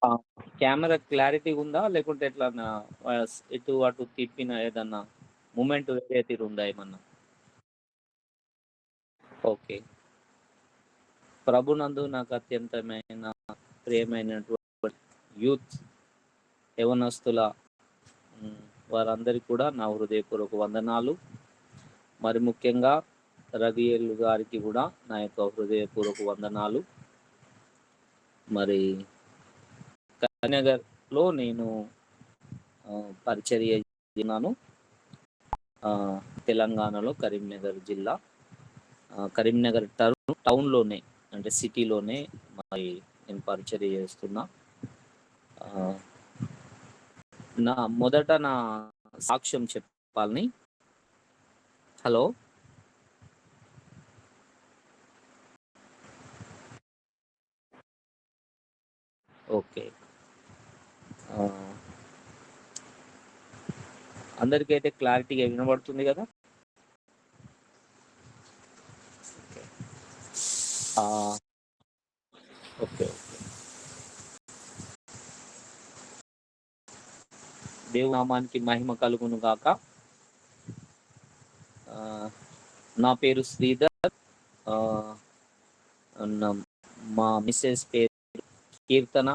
ఆ! Camera clarity ఉందా? లేకుంటే ఎట్లన్నా ఇటు అటు తిప్పిన ఏదన్నా మూవ్‌మెంట్ వేరే తీరుందా ఏమన్నా? ఓకే. ప్రభునందు నాకు అత్యంతమైన ప్రియమైనటువంటి యూత్ యవనస్తుల హ్మ్. వారందరికి కూడా నా హృదయపూర్వక వందనాలు. మరి ముఖ్యంగా రవియల్ గారికి గూడా నా యొక్క హృదయపూర్వక వందనాలు. మరి కరీంనగర్‌లో నేను పరిచర్య చేస్తున్నాను. తెలంగాణలో కరీంనగర్ జిల్లా. కరీంనగర్ టౌన్‌లోనే అంటే సిటీలోనే మరి నేను పరిచర్య చేస్తున్నా. ఆహ్, నా సాక్ష్యం చెప్పాలని. హలో! ఓకే. ఆహ్, అందరికైతే క్లారిటీగా వినబడుతుంది గదా! ఆహ్, ఓకే. దేవుని నామానికి మహిమ కలుగును గాక. ఆహ్, నా పేరు శ్రీధర్. ఆహ్, న మా మిసెస్ పేరు కీర్తన.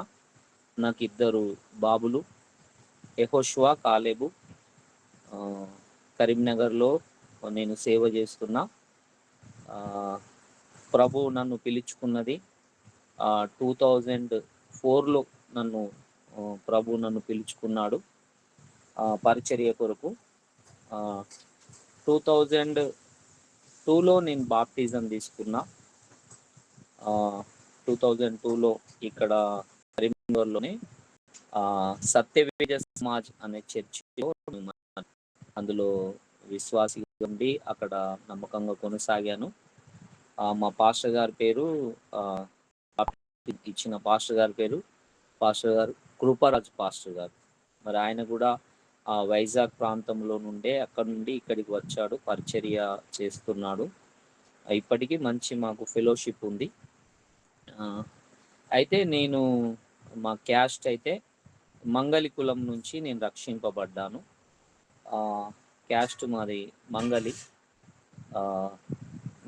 నాకిద్దరు బాబులు. యెహోషువ, కాలేబు. ఆహ్, కరీంనగర్‌లో నేను సేవ చేస్తున్నా. ఆహ్, ప్రభువు నన్ను పిలుచుకున్నది 2004లో నన్ను ప్రభువు నన్ను పిలుచుకున్నాడు పరిచర్య కొరకు. 2002లో నేను బాప్టిజం తీసుకున్నా. 2002లో ఇక్కడ కరీంనగర్‌లోనే సత్యవేద సమాజ్ అనే చర్చిలో అందులో విశ్వాసిగా ఉండి అక్కడ నమ్మకంగా కొనసాగాను. మా పాస్టర్ గారి పేరు ఆహ్, ఇచ్చిన పాస్టర్ గారి పేరు పాస్టర్ గారు కృపారాజ్ పాస్టర్ గారు. మరి ఆయన కూడా వైజాగ్ ప్రాంతంలో నుండే అక్కడి నుండి ఇక్కడికి వచ్చాడు. పరిచర్య చేస్తున్నాడు. ఇప్పటికీ మంచి మాకు ఫెలోషిప్ ఉంది. అయితే నేను మా క్యాస్ట్ అయితే మంగలి కులం నుంచి నేను రక్షింపబడ్డాను. క్యాస్ట్ మాది మంగలి.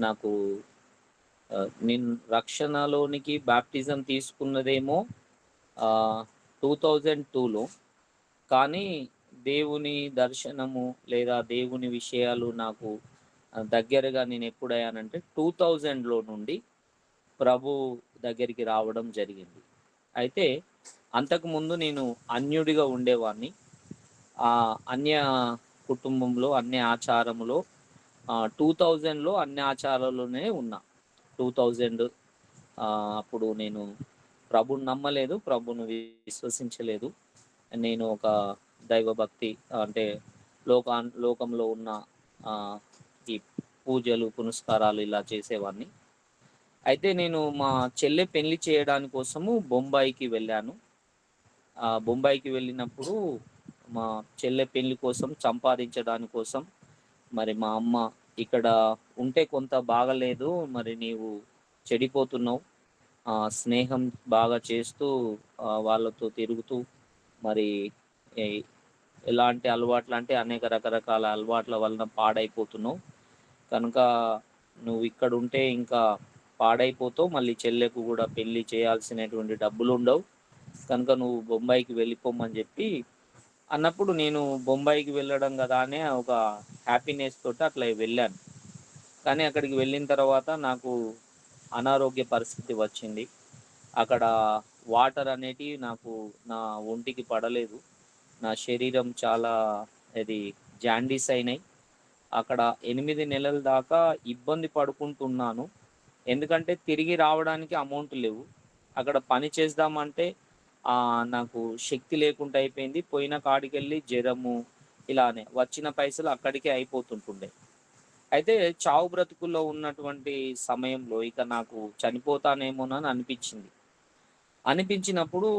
నాకు నేను రక్షణలోనికి బాప్టిజం తీసుకున్నదేమో 2002లో. కానీ దేవుని దర్శనము లేదా దేవుని విషయాలు నాకు దగ్గరగా నేను ఎప్పుడయ్యానంటే 2000లో నుండి ప్రభు దగ్గరికి రావడం జరిగింది. అయితే అంతకుముందు నేను అన్యుడిగా ఉండేవాడిని. అన్య కుటుంబంలో, అన్య ఆచారములో 2000లో అన్ని ఆచారాల్లోనే ఉన్నా. 2000 అప్పుడు నేను ప్రభుని నమ్మలేదు. ప్రభుని విశ్వసించలేదు. నేను ఒక దైవభక్తి అంటే లోకంలో ఉన్న ఆహ్, ఈ పూజలు, పునస్కారాలు ఇలా చేసేవాడిని. అయితే నేను మా చెల్లె పెళ్లి చేయడాని కోసము బొంబాయికి వెళ్ళాను. బొంబాయికి వెళ్ళినప్పుడు మా చెల్లె పెళ్లి కోసం సంపాదించడాని కోసం మరి మా అమ్మ ఇక్కడ ఉంటే కొంత బాగాలేదు. మరి నీవు చెడిపోతున్నావు. స్నేహం బాగా చేస్తూ వాళ్ళతో తిరుగుతూ మరి ఎ ఎలాంటి అలవాట్లంటే అనేక రకరకాల అలవాట్ల వలన పాడైపోతున్నావు. కనుక నువ్వు ఇక్కడుంటే ఇంకా పాడైపోతావు. మళ్ళీ చెల్లెకు గూడా పెళ్లి చేయాల్సినటువంటి డబ్బులుండవు. కనుక నువ్వు బొంబాయికి వెళ్ళిపోమని జెప్పి అన్నప్పుడు నేను బొంబాయికి వెళ్ళడం గదా అనే ఒక హ్యాపీనెస్ తోటి అట్లా వెళ్ళాను. కానీ అక్కడికి వెళ్ళిన తర్వాత నాకు అనారోగ్య పరిస్థితి వచ్చింది. అక్కడ వాటర్ అనేటివి నాకు నా ఒంటికి పడలేదు. నా శరీరం చాలా అది జాండీస్ అయినాయి. అక్కడ 8 నెలల దాకా ఇబ్బంది పడుకుంటున్నాను. ఎందుకంటే తిరిగి రావడానికి అమౌంట్ లేవు. అక్కడ పని చేద్దామంటే నాకు శక్తి లేకుండా అయిపోయింది. పోయిన కాడికెళ్ళి జరము ఇలానే వచ్చిన పైసలు అక్కడికే అయిపోతుంటుండే. అయితే చావు బ్రతుకుల్లో ఉన్నటువంటి సమయంలో ఇక నాకు చనిపోతానేమోనని అనిపించింది. అనిపించినప్పుడు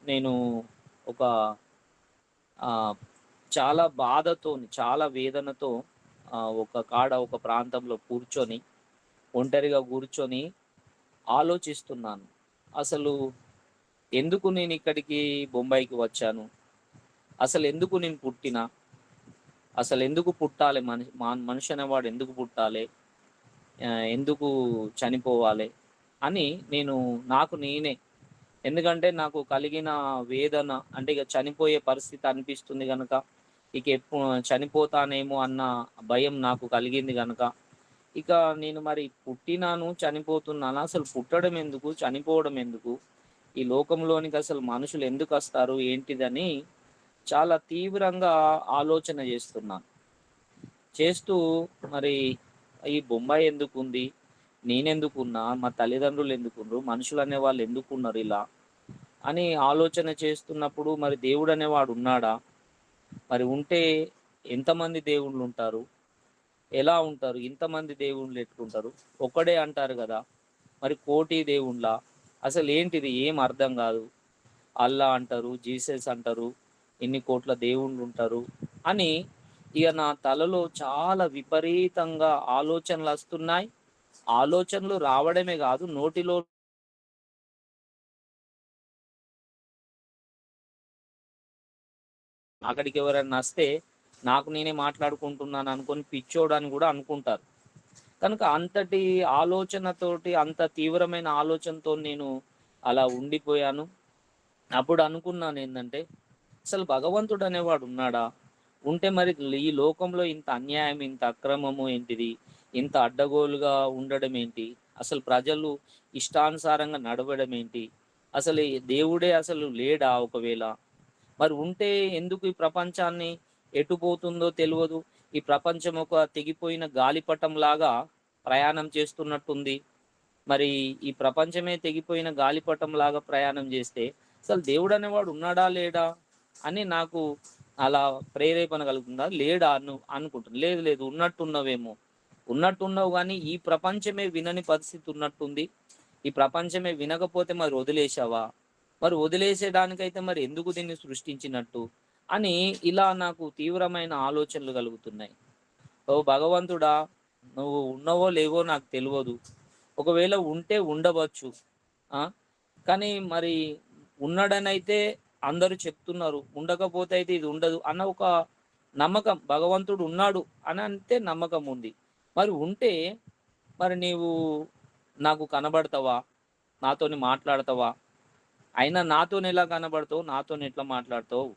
నేను ఒక ఆహ్, చాలా బాధతోని, చాలా వేదనతో ఒక ప్రాంతంలో కూర్చొని, ఒంటరిగా కూర్చొని ఆలోచిస్తున్నాను. అసలు ఎందుకు నేను ఇక్కడికి బొంబాయికి వచ్చాను, అసలు ఎందుకు నేను పుట్టినా, అసలు ఎందుకు పుట్టాలి, మనిషి అనేవాడు ఎందుకు పుట్టాలి, ఎందుకు చనిపోవాలి అని నేను నాకు నేనే, ఎందుకంటే నాకు కలిగిన వేదన అంటే ఇక చనిపోయే పరిస్థితి అనిపిస్తుంది కనుక, ఇక ఎప్పుడు చనిపోతానేమో అన్న భయం నాకు కలిగింది కనుక, ఇక నేను మరి పుట్టినాను చనిపోతున్నాను, అసలు పుట్టడం ఎందుకు చనిపోవడం ఎందుకు, ఈ లోకంలోనికి అసలు మనుషులు ఎందుకు వస్తారు ఏంటిదని చాలా తీవ్రంగా ఆలోచన చేస్తున్నాను. చేస్తూ మరి ఈ బొంబాయి ఎందుకుంది, నేనెందుకున్నా, మా తల్లిదండ్రులు ఎందుకున్నారు, మనుషులు అనేవాళ్ళు ఎందుకున్నారు ఇలా అని ఆలోచన చేస్తున్నప్పుడు, మరి దేవుడు అనేవాడు ఉన్నాడా, మరి ఉంటే ఎంతమంది దేవుళ్ళు ఉంటారు, ఎలా ఉంటారు, ఇంతమంది దేవుళ్ళు ఎట్లుంటారు, ఒక్కడే అంటారు కదా, మరి కోటి దేవుళ్ళ, అసలు ఏంటిది ఏం అర్థం కాదు, అల్లా అంటారు, జీసస్ అంటారు, ఎన్ని కోట్ల దేవుళ్ళు ఉంటారు అని ఇక నా తలలో చాలా విపరీతంగా ఆలోచనలు వస్తున్నాయి. ఆలోచనలు రావడమే కాదు, నోటిలో అక్కడికి ఎవరైనా వస్తే నాకు నేనే మాట్లాడుకుంటున్నాను అనుకొని పిచ్చోడని కూడా అనుకుంటారు. కనుక అంతటి ఆలోచనతోటి, అంత తీవ్రమైన ఆలోచనతో నేను అలా ఉండిపోయాను. అప్పుడు అనుకున్నాను ఏంటంటే, అసలు భగవంతుడు అనేవాడు ఉన్నాడా, ఉంటే మరి ఈ లోకంలో ఇంత అన్యాయం, ఇంత అక్రమము ఏంటిది, ఇంత అడ్డగోలుగా ఉండడం ఏంటి, అసలు ప్రజలు ఇష్టానుసారంగా నడవడం ఏంటి, అసలు ఈ దేవుడే అసలు లేడా ఒకవేళ, మరి ఉంటే ఎందుకు ఈ ప్రపంచాన్ని ఎటు పోతుందో తెలియదు, ఈ ప్రపంచం ఒక తెగిపోయిన గాలిపటం లాగా ప్రయాణం చేస్తున్నట్టుంది, మరి ఈ ప్రపంచమే తెగిపోయిన గాలిపటం లాగా ప్రయాణం చేస్తే అసలు దేవుడు అనేవాడు ఉన్నాడా లేడా అని నాకు అలా ప్రేరేపణ కలుగుతుందా, లేడా అనుకుంటున్నా, లేదు లేదు ఉన్నట్టున్నవేమో, ఉన్నట్టున్నావు కానీ ఈ ప్రపంచమే వినని పరిస్థితి ఉన్నట్టుంది, ఈ ప్రపంచమే వినకపోతే మరి వదిలేసావా, మరి వదిలేసేదానికైతే మరి ఎందుకు దీన్ని సృష్టించినట్టు అని ఇలా నాకు తీవ్రమైన ఆలోచనలు కలుగుతున్నాయి. ఓ భగవంతుడా, నువ్వు ఉన్నవో లేవో నాకు తెలియదు, ఒకవేళ ఉంటే ఉండవచ్చు, ఆ కానీ మరి ఉన్నాడనైతే అందరూ చెప్తున్నారు, ఉండకపోతే అయితే ఇది ఉండదు అన్న ఒక నమ్మకం, భగవంతుడు ఉన్నాడు అని అంటే నమ్మకం ఉంది. మరి ఉంటే మరి నీవు నాకు కనబడతావా, నాతోని మాట్లాడతావా, అయినా నాతోని ఎలా కనబడతావు, నాతోని ఎట్లా మాట్లాడతావు,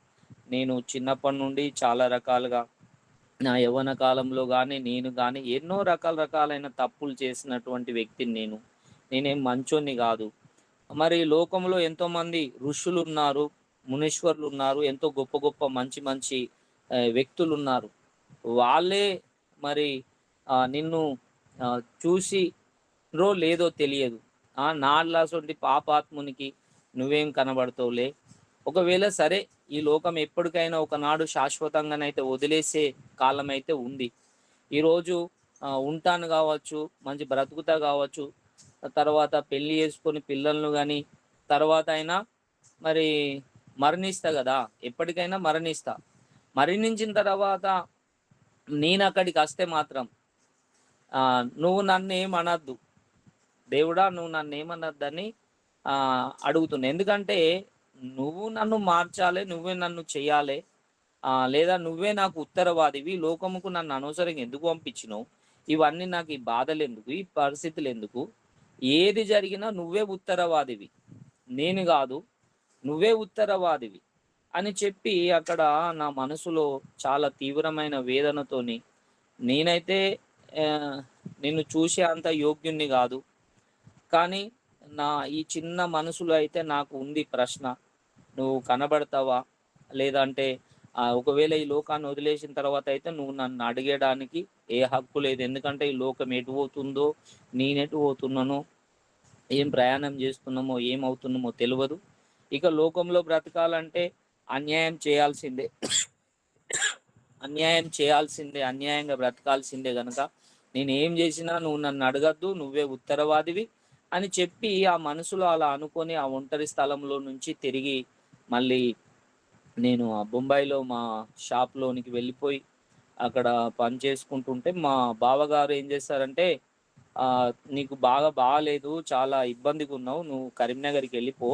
నేను చిన్నప్పటి నుండి చాలా రకాలుగా నా యవ్వన కాలంలో కానీ నేను కానీ ఎన్నో రకాలైన తప్పులు చేసినటువంటి వ్యక్తిని నేను, నేనేం మంచోన్ని కాదు. మరి లోకంలో ఎంతోమంది ఋషులు ఉన్నారు, మునీశ్వరులు ఉన్నారు, ఎంతో గొప్ప గొప్ప మంచి మంచి వ్యక్తులున్నారు. వాళ్ళే మరి నిన్ను చూసిరో లేదో తెలియదు. నాలాసొంటి పాపాత్మునికి నువ్వేం కనబడతావులే. ఒకవేళ సరే, ఈ లోకం ఎప్పటికైనా ఒకనాడు శాశ్వతంగానైతే వదిలేసే కాలం అయితే ఉంది. ఈరోజు ఉంటాను కావచ్చు, మంచి బ్రతుకుతా కావచ్చు, తర్వాత పెళ్లి చేసుకొని పిల్లలను కానీ తర్వాత అయినా మరి మరణిస్తా కదా, ఎప్పటికైనా మరణిస్తా. మరణించిన తర్వాత నేను అక్కడికి వస్తే మాత్రం నువ్వు నన్ను ఏమనద్దు దేవుడా, నువ్వు నన్ను ఏమనద్దని అడుగుతున్నా. ఎందుకంటే నువ్వు నన్ను మార్చాలి, నువ్వే నన్ను చెయ్యాలి, లేదా నువ్వే నాకు ఉత్తరవాదివి, లోకముకు నన్ను అనవసరంగా ఎందుకు పంపించినావు, ఇవన్నీ నాకు ఈ బాధలు ఎందుకు, ఈ పరిస్థితులు ఎందుకు, ఏది జరిగినా నువ్వే ఉత్తరవాదివి, నేను కాదు, నువ్వే ఉత్తరవాదివి అని చెప్పి అక్కడ నా మనసులో చాలా తీవ్రమైన వేదనతోని, నేనైతే నిన్ను చూసే అంత యోగ్యుణ్ణి కాదు, కానీ నా ఈ చిన్న మనసులో అయితే నాకు ఉంది ప్రశ్న, నువ్వు కనబడతావా, లేదంటే ఒకవేళ ఈ లోకాన్ని వదిలేసిన తర్వాత అయితే నువ్వు నన్ను అడిగేయడానికి ఏ హక్కు లేదు, ఎందుకంటే ఈ లోకం ఎటు పోతుందో, నేనెటు పోతున్నానో, ఏం ప్రయాణం చేస్తున్నామో, ఏమవుతున్నామో తెలియదు. ఇక లోకంలో బ్రతకాలంటే అన్యాయం చేయాల్సిందే, అన్యాయం చేయాల్సిందే, అన్యాయంగా బ్రతకాల్సిందే కనుక నేను ఏం చేసినా నువ్వు నన్ను అడగద్దు, నువ్వే ఉత్తరవాదివి అని చెప్పి ఆ మనసులో అలా అనుకొని ఆ ఒంటరి స్థలంలో నుంచి తిరిగి మళ్ళీ నేను ఆ బొంబాయిలో మా షాప్లోనికి వెళ్ళిపోయి అక్కడ పని చేసుకుంటుంటే మా బావగారు ఏం చేస్తారంటే, నీకు బాగా బాగాలేదు, చాలా ఇబ్బందిగా ఉన్నావు, నువ్వు కరీంనగర్కి వెళ్ళిపో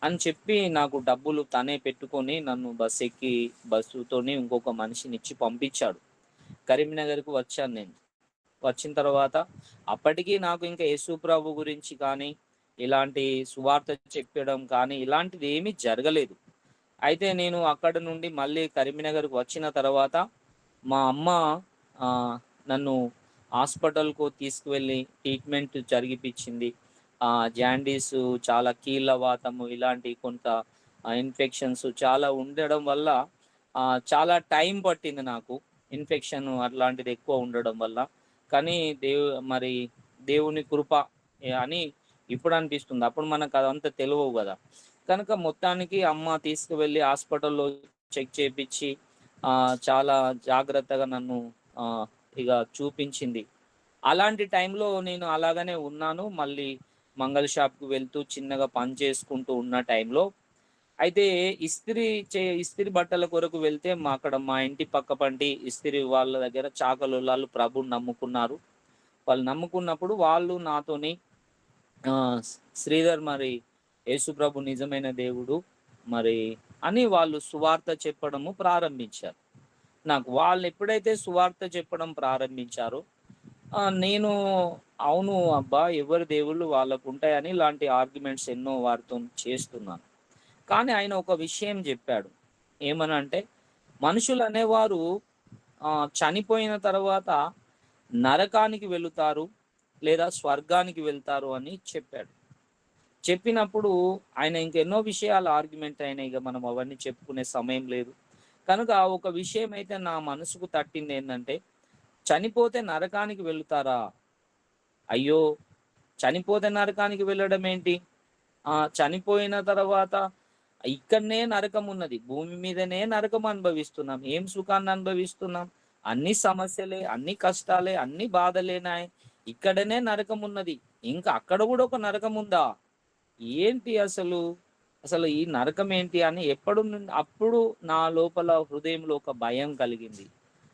అని చెప్పి నాకు డబ్బులు తనే పెట్టుకొని నన్ను బస్సుతోని ఇంకొక మనిషిని ఇచ్చి పంపించాడు. కరీంనగర్‌కి వచ్చాను నేను. వచ్చిన తర్వాత అప్పటికి నాకు ఇంకా యేసు ప్రభు గురించి కానీ, ఇలాంటి సువార్త చెప్పడం కానీ ఇలాంటిది ఏమీ జరగలేదు. అయితే నేను అక్కడి నుండి మళ్ళీ కరీంనగర్‌కి వచ్చిన తర్వాత మా అమ్మ నన్ను హాస్పిటల్‌కు తీసుకువెళ్ళి ట్రీట్మెంట్ జరిగిపిచ్చింది. జాండీసు, చాలా కీళ్ళ వాతము ఇలాంటి కొంత ఇన్ఫెక్షన్స్ చాలా ఉండడం వల్ల చాలా టైం పట్టింది నాకు. ఇన్ఫెక్షన్ అట్లాంటిది ఎక్కువ ఉండడం వల్ల. కానీ మరి దేవుని కృప అని ఇప్పుడు అనిపిస్తుంది. అప్పుడు మనకు అదంతా తెలవవు గదా! కనుక మొత్తానికి అమ్మ తీసుకువెళ్ళి హాస్పిటల్‌లో చెక్ చేపిచ్చి చాలా జాగ్రత్తగా నన్ను ఆహ్, ఇగ చూపించింది. అలాంటి టైంలో నేను అలాగనే ఉన్నాను. మళ్ళీ మంగలి షాప్‌కి వెళ్తూ చిన్నగా పని చేసుకుంటూ ఉన్న టైంలో అయితే ఇస్త్రీ బట్టల కొరకు వెళ్తే అక్కడ మా ఇంటి పక్క పంటి ఇస్త్రీ వాళ్ళ దగ్గర చాకలోళ్ళు ప్రభువుని నమ్ముకున్నారు. వాళ్ళు నమ్ముకున్నప్పుడు వాళ్ళు నాతోని శ్రీధర్ మరి యేసుప్రభు నిజమైన దేవుడు మరి అని వాళ్ళు సువార్త చెప్పడము ప్రారంభించారు. నాకు వాళ్ళు ఎప్పుడైతే సువార్త చెప్పడం ప్రారంభించారో నేను అవును అబ్బా! ఎవరి దేవుళ్ళు వాళ్ళకుంటాయని ఇలాంటి ఆర్గ్యుమెంట్స్ ఎన్నో వారితో చేస్తున్నాను. కానీ ఆయన ఒక విషయం జెప్పాడు. ఏమనంటే మనుషులనేవారు చనిపోయిన తర్వాత నరకానికి వెళుతారు లేదా స్వర్గానికి వెళ్తారు అని చెప్పాడు. చెప్పినప్పుడు ఆయన ఇంకెన్నో విషయాలు ఆర్గ్యుమెంట్ అయినాయి. ఇగ మనం అవన్నీ చెప్పుకునే సమయం లేదు. కనుక ఒక విషయం అయితే నా మనసుకు తట్టిందేందంటే, చనిపోతే నరకానికి వెళుతారా? అయ్యో! చనిపోతే నరకానికి వెళ్ళడం ఏంటి? చనిపోయిన తర్వాత ఇక్కడనే నరకం ఉన్నది. భూమి మీదనే నరకం అనుభవిస్తున్నాం. ఏం సుఖాన్ని అనుభవిస్తున్నాం? అన్ని సమస్యలే, అన్ని కష్టాలే, అన్ని బాధలేనాయ్. ఇక్కడనే నరకం ఉన్నది. ఇంకా అక్కడ గూడా ఒక నరకం ఉందా? ఏంటి అసలు? అసలు ఈ నరకం ఏంటి అని అప్పుడు నా లోపల హృదయంలో ఒక భయం కలిగింది.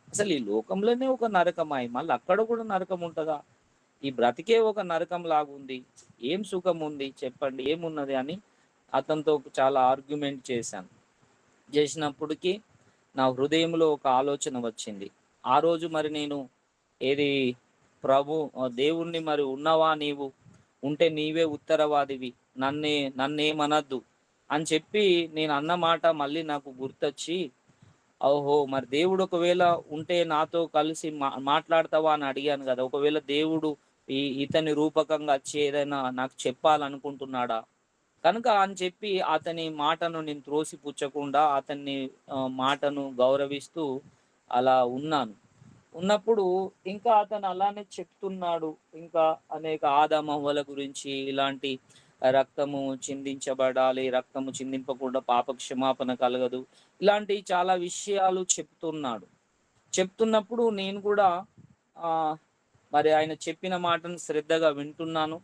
అసలు ఈ లోకంలోనే ఒక నరకమాయి మళ్ళీ అక్కడ కూడా నరకం ఉంటదా? ఈ బ్రతికే ఒక నరకం లాగుంది. ఏం సుఖం ఉంది చెప్పండి ఏమున్నది అని అతనితో చాలా ఆర్గ్యుమెంట్ చేశాను. చేసినప్పటికీ నా హృదయంలో ఒక ఆలోచన వచ్చింది. ఆ రోజు మరి నేను ఏది దేవుణ్ణి మరి ఉన్నవా నీవు? ఉంటే నీవే ఉత్తరవాదివి. నన్నేమనద్దు అని చెప్పి నేను అన్న మాట మళ్ళీ నాకు గుర్తొచ్చి, ఓహో! మరి దేవుడు ఒకవేళ ఉంటే నాతో కలిసి మాట్లాడతావా అని అడిగాను గదా! ఒకవేళ దేవుడు ఇతని రూపకంగా వచ్చి ఏదైనా నాకు చెప్పాలనుకుంటున్నాడా? కనుక అని చెప్పి అతని మాటను నేను త్రోసిపుచ్చకుండా అతన్ని మాటను గౌరవిస్తూ అలా ఉన్నాను. ఉన్నప్పుడు ఇంకా అతను అలానే చెప్తున్నాడు. ఇంకా అనేక ఆదామవ్వల గురించి ఇలాంటి రక్తము చిందించబడాలి, రక్తము చిందింపకుండా పాప క్షమాపణ కలగదు. ఇలాంటి చాలా విషయాలు చెప్తున్నాడు. చెప్తున్నప్పుడు నేను కూడా ఆహ్, మరి ఆయన చెప్పిన మాటను శ్రద్ధగా వింటున్నాను.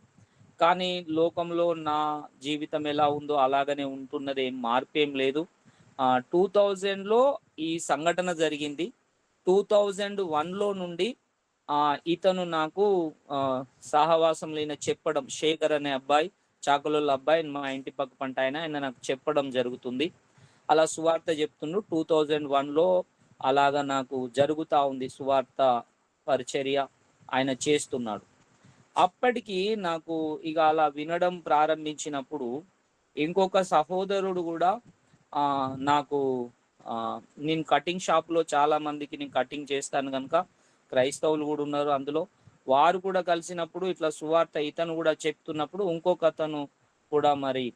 కానీ లోకంలో నా జీవితం ఎలా ఉందో అలాగనే ఉంటున్నది. ఏం మార్పేం లేదు. 2000లో ఈ సంఘటన జరిగింది. 2001లో నుండి ఇతను నాకు సహవాసంలో ఈయన చెప్పడం శేఖర్ అనే అబ్బాయి, చాకలోళ్ళ అబ్బాయి మా ఇంటి పక్క పంటాయన. ఆయన నాకు చెప్పడం జరుగుతుంది. అలా సువార్త చెప్తుండు 2001లో అలాగా నాకు జరుగుతా ఉంది సువార్త పరిచర్య ఆయన చేస్తున్నాడు. అప్పటికి నాకు ఇగ అలా వినడం ప్రారంభించినప్పుడు ఇంకొక సహోదరుడు గూడా నాకు నేను కటింగ్ షాప్‌లో చాలా మందికి నేను కటింగ్ చేస్తాను గనుక క్రైస్తవులు గూడా ఉన్నారు అందులో. వారు కూడా కలిసినప్పుడు ఇట్లా సువార్త ఇతను గూడా చెప్తున్నప్పుడు ఇంకొకతను కూడా మరి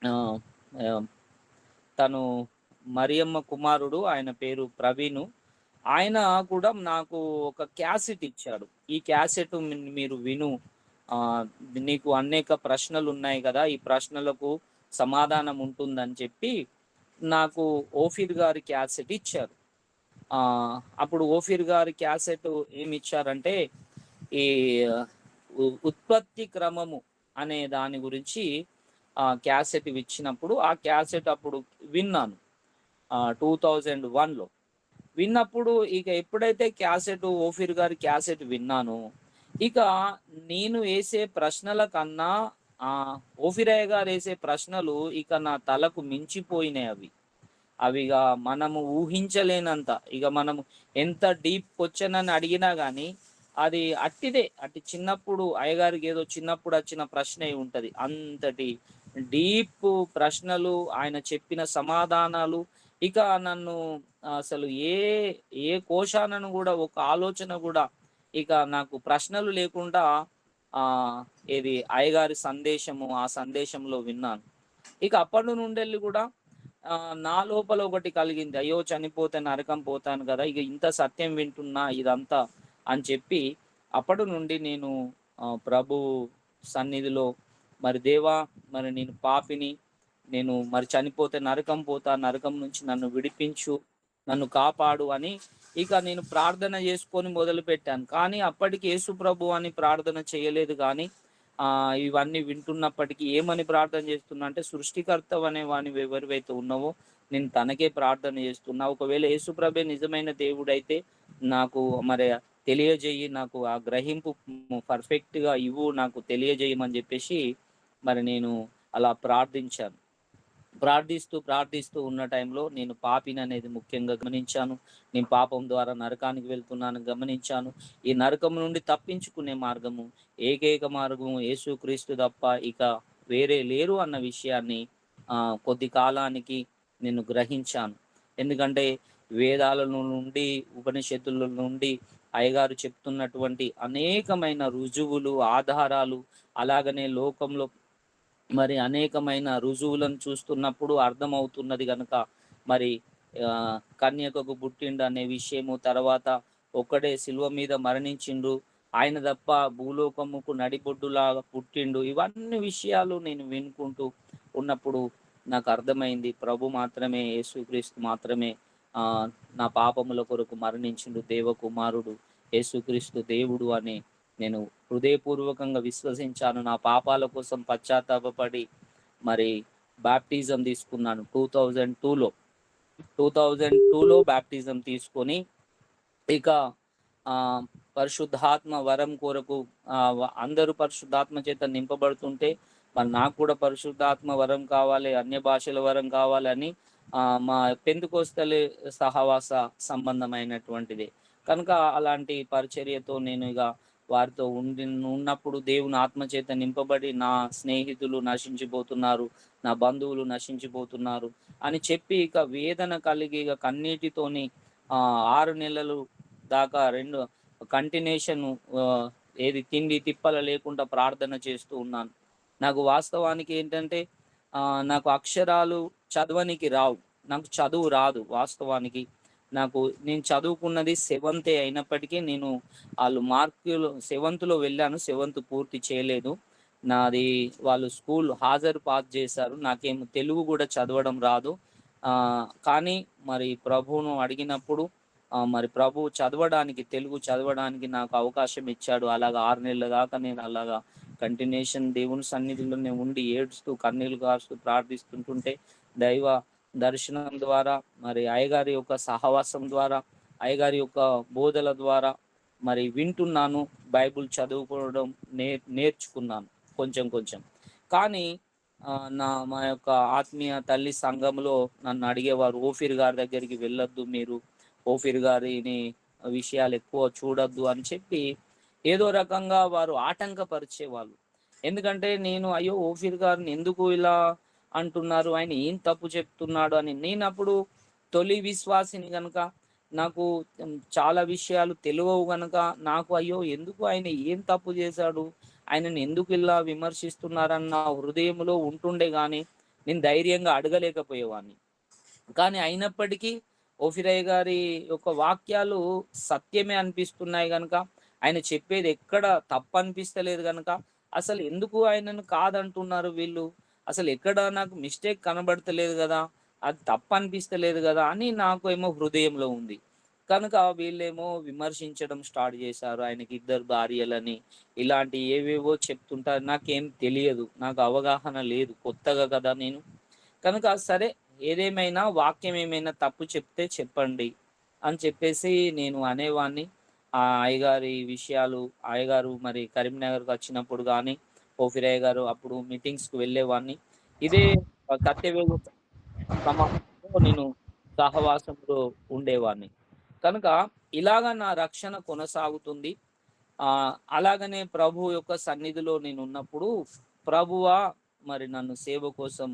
ఆహ్, ఆహ్, తను మరియమ్మ కుమారుడు. ఆయన పేరు ప్రవీణు. ఆయన కూడా నాకు ఒక క్యాసెట్ ఇచ్చాడు. ఈ క్యాసెట్ మీరు విను. ఆహ్, నీకు అనేక ప్రశ్నలున్నాయి గదా! ఈ ప్రశ్నలకు సమాధానం ఉంటుందని చెప్పి నాకు ఓఫీర్ గారి క్యాసెట్ ఇచ్చారు. అప్పుడు ఓఫీర్ గారి క్యాసెట్ ఏమిచ్చారంటే ఈ ఉత్పత్తి క్రమము అనే దాని గురించి క్యాసెట్ ఇచ్చినప్పుడు ఆ క్యాసెట్ అప్పుడు విన్నాను. 2001లో. విన్నప్పుడు ఇక ఎప్పుడైతే క్యాసెట్ ఓఫీర్ గారి క్యాసెట్ విన్నానో, ఇక నేను ఏసే ప్రశ్నల కన్నా ఓఫిరయ్య గారు వేసే ప్రశ్నలు ఇక నా తలకు మించిపోయినాయి అవి. అవిగా మనము ఊహించలేనంత, ఇక మనము ఎంత డీప్ క్వశ్చన్ అని అడిగినా గానీ, అది అట్టిదే. అట్టి చిన్నప్పుడు అయ్యగారికి ఏదో చిన్నప్పుడు వచ్చిన ప్రశ్న అయి ఉంటది. అంతటి డీప్ ప్రశ్నలు, ఆయన చెప్పిన సమాధానాలు ఇక నన్ను అసలు ఏ కోశానను గూడా, ఒక ఆలోచన గూడా ఇక నాకు ప్రశ్నలు లేకుండా ఏది అయ్యగారి సందేశము, ఆ సందేశంలో విన్నాను. ఇక అప్పటి నుండెళ్ళి గూడా నా లోపల ఒకటి కలిగింది. అయ్యో! చనిపోతే నరకం పోతాను గదా! ఇక ఇంత సత్యం వింటున్నా ఇదంతా అని చెప్పి, అప్పటి నుండి నేను ప్రభు సన్నిధిలో, మరి దేవా! మరి నేను పాపిని, నేను మరి చనిపోతే నరకం పోతా, నరకం నుంచి నన్ను విడిపించు, నన్ను కాపాడు అని ఇక నేను ప్రార్థన చేసుకొని మొదలుపెట్టాను. కానీ అప్పటికి యేసు ప్రభు అని ప్రార్థన చేయలేదు గానీ, ఇవన్నీ వింటున్నప్పటికీ ఏమని ప్రార్థన చేస్తున్నా అంటే, సృష్టికర్తవనే వానివి ఎవరివైతే ఉన్నావో నేను తనకే ప్రార్థన చేస్తున్నా. ఒకవేళ యేసు ప్రభే నిజమైన దేవుడైతే నాకు మరి తెలియజేయి, నాకు ఆ గ్రహింపు పర్ఫెక్ట్‌గా ఇవ్వు, నాకు తెలియజేయమని చెప్పేసి మరి నేను అలా ప్రార్థించాను. ప్రార్థిస్తూ ఉన్న టైంలో నేను పాపిననేది ముఖ్యంగా గమనించాను. నేను పాపం ద్వారా నరకానికి వెళ్తున్నానని గమనించాను. ఈ నరకం నుండి తప్పించుకునే మార్గము, ఏకైక మార్గము యేసుక్రీస్తు తప్ప ఇక వేరే లేరు అన్న విషయాన్ని కొద్ది కాలానికి నేను గ్రహించాను. ఎందుకంటే వేదాల నుండి, ఉపనిషత్తుల నుండి అయ్యగారు చెప్తున్నటువంటి అనేకమైన రుజువులు, ఆధారాలు, అలాగనే లోకంలో మరి అనేకమైన రుజువులను చూస్తున్నప్పుడు అర్థమవుతున్నది గనక, మరి కన్యకకు పుట్టిండు అనే విషయము, తర్వాత ఒక్కడే శిలువ మీద మరణించిండు, ఆయన తప్ప భూలోకముకు నడిబొడ్డులాగా పుట్టిండు, ఇవన్నీ విషయాలు నేను వినుకుంటూ ఉన్నప్పుడు నాకు అర్థమైంది, ప్రభు మాత్రమే, యేసుక్రీస్తు మాత్రమే నా పాపముల కొరకు మరణించిండు, దేవకుమారుడు, యేసుక్రీస్తు దేవుడు అని నేను హృదయపూర్వకంగా విశ్వసించాను. నా పాపాల కోసం పశ్చాత్తాపపడి మరి బాప్టిజం తీసుకున్నాను 2002లో. 2002లో బాప్టిజం తీసుకొని ఇక పరిశుద్ధాత్మ వరం కొరకు అందరూ పరిశుద్ధాత్మ చేత నింపబడుతుంటే మరి నాకు కూడా పరిశుద్ధాత్మ వరం కావాలి, అన్య భాషల వరం కావాలని మా పెంతెకోస్తలు సహవాస సంబంధమైనటువంటిది కనుక అలాంటి పరిచర్యతో నేను ఇక వారితో ఉన్నప్పుడు దేవుని ఆత్మచేత నింపబడి నా స్నేహితులు నశించిపోతున్నారు, నా బంధువులు నశించిపోతున్నారు అని చెప్పి ఇక వేదన కలిగి ఇక కన్నీటితోని 6 నెలలు దాకా కంటిన్యూషన్ ఏది తిండి తిప్పల లేకుండా ప్రార్థన చేస్తూ ఉన్నాను. నాకు వాస్తవానికి ఏంటంటే నాకు అక్షరాలు చదవనికి రావు, నాకు చదువు రాదు వాస్తవానికి. నేను చదువుకున్నది 7th అయినప్పటికీ నేను వాళ్ళు మార్కులు 7th వెళ్ళాను, 7th పూర్తి చేయలేదు. నాది వాళ్ళు స్కూల్ హాజరు పాస్ చేశారు, నాకేమో తెలుగు కూడా చదవడం రాదు. కానీ మరి ప్రభువును అడిగినప్పుడు మరి ప్రభు తెలుగు చదవడానికి నాకు అవకాశం ఇచ్చాడు. అలాగా 6 నెలల దాకా నేను అలాగా కంటిన్యూషన్ దేవుని సన్నిధిలోనే ఉండి ఏడుస్తూ కన్నీళ్లు కారుస్తూ ప్రార్థిస్తుంటుంటే దైవ దర్శనం ద్వారా, మరి అయ్యగారి యొక్క సహవాసం ద్వారా, అయ్యగారి యొక్క బోధల ద్వారా మరి వింటున్నాను, బైబుల్ చదువుకోవడం నేర్చుకున్నాను కొంచెం కొంచెం. కానీ మా యొక్క ఆత్మీయ తల్లి సంఘంలో నన్ను అడిగేవారు, ఓఫీర్ గారి దగ్గరికి వెళ్ళొద్దు మీరు, ఓఫీర్ గారిని విషయాలు ఎక్కువ చూడొద్దు అని చెప్పి ఏదో రకంగా వారు ఆటంకపరిచేవాళ్ళు. ఎందుకంటే నేను అయ్యో ఓఫీర్ గారిని ఎందుకు ఇలా అంటున్నారు, ఆయన ఏం తప్పు చెప్తున్నాడు అని. నేనప్పుడు తొలి విశ్వాసిని గనుక నాకు చాలా విషయాలు తెలియవు గనుక నాకు అయ్యో ఎందుకు ఆయన ఏం తప్పు చేశాడు, ఆయనను ఎందుకు ఇలా విమర్శిస్తున్నారన్న హృదయంలో ఉంటుండే గాని నేను ధైర్యంగా అడగలేకపోయేవాడిని. కానీ అయినప్పటికీ ఓఫిరయ్య గారి యొక్క వాక్యాలు సత్యమే అనిపిస్తున్నాయి గనుక, ఆయన చెప్పేది ఎక్కడ తప్పు అనిపిస్తలేదు గనుక, అసలు ఎందుకు ఆయనను కాదంటున్నారు వీళ్ళు, అసలు ఎక్కడ నాకు మిస్టేక్ కనబడతలేదు కదా, అది తప్పు అనిపిస్తలేదు కదా అని నాకు ఏమో హృదయంలో ఉంది. కనుక వీళ్ళేమో విమర్శించడం స్టార్ట్ చేశారు. ఆయనకి 2 భార్యలని ఇలాంటి ఏవేవో చెప్తుంటారు. నాకేం తెలియదు, నాకు అవగాహన లేదు, కొత్తగా కదా నేను. కనుక సరే, ఏదేమైనా వాక్యం ఏమైనా తప్పు చెప్తే చెప్పండి అని చెప్పేసి నేను అనేవాడిని. అయ్యగారి విషయాలు, అయ్యగారు మరి కరీంనగర్కి వచ్చినప్పుడు కానీ, ఓఫిరయ్య గారు అప్పుడు మీటింగ్స్‌కి వెళ్ళేవాడిని. ఇదే సత్యవేద సమాజంలో నేను సహవాసంలో ఉండేవాడిని. కనుక ఇలాగ నా రక్షణ కొనసాగుతుంది. అలాగనే ప్రభువు యొక్క సన్నిధిలో నేనున్నప్పుడు, ప్రభువా మరి నన్ను సేవ కోసం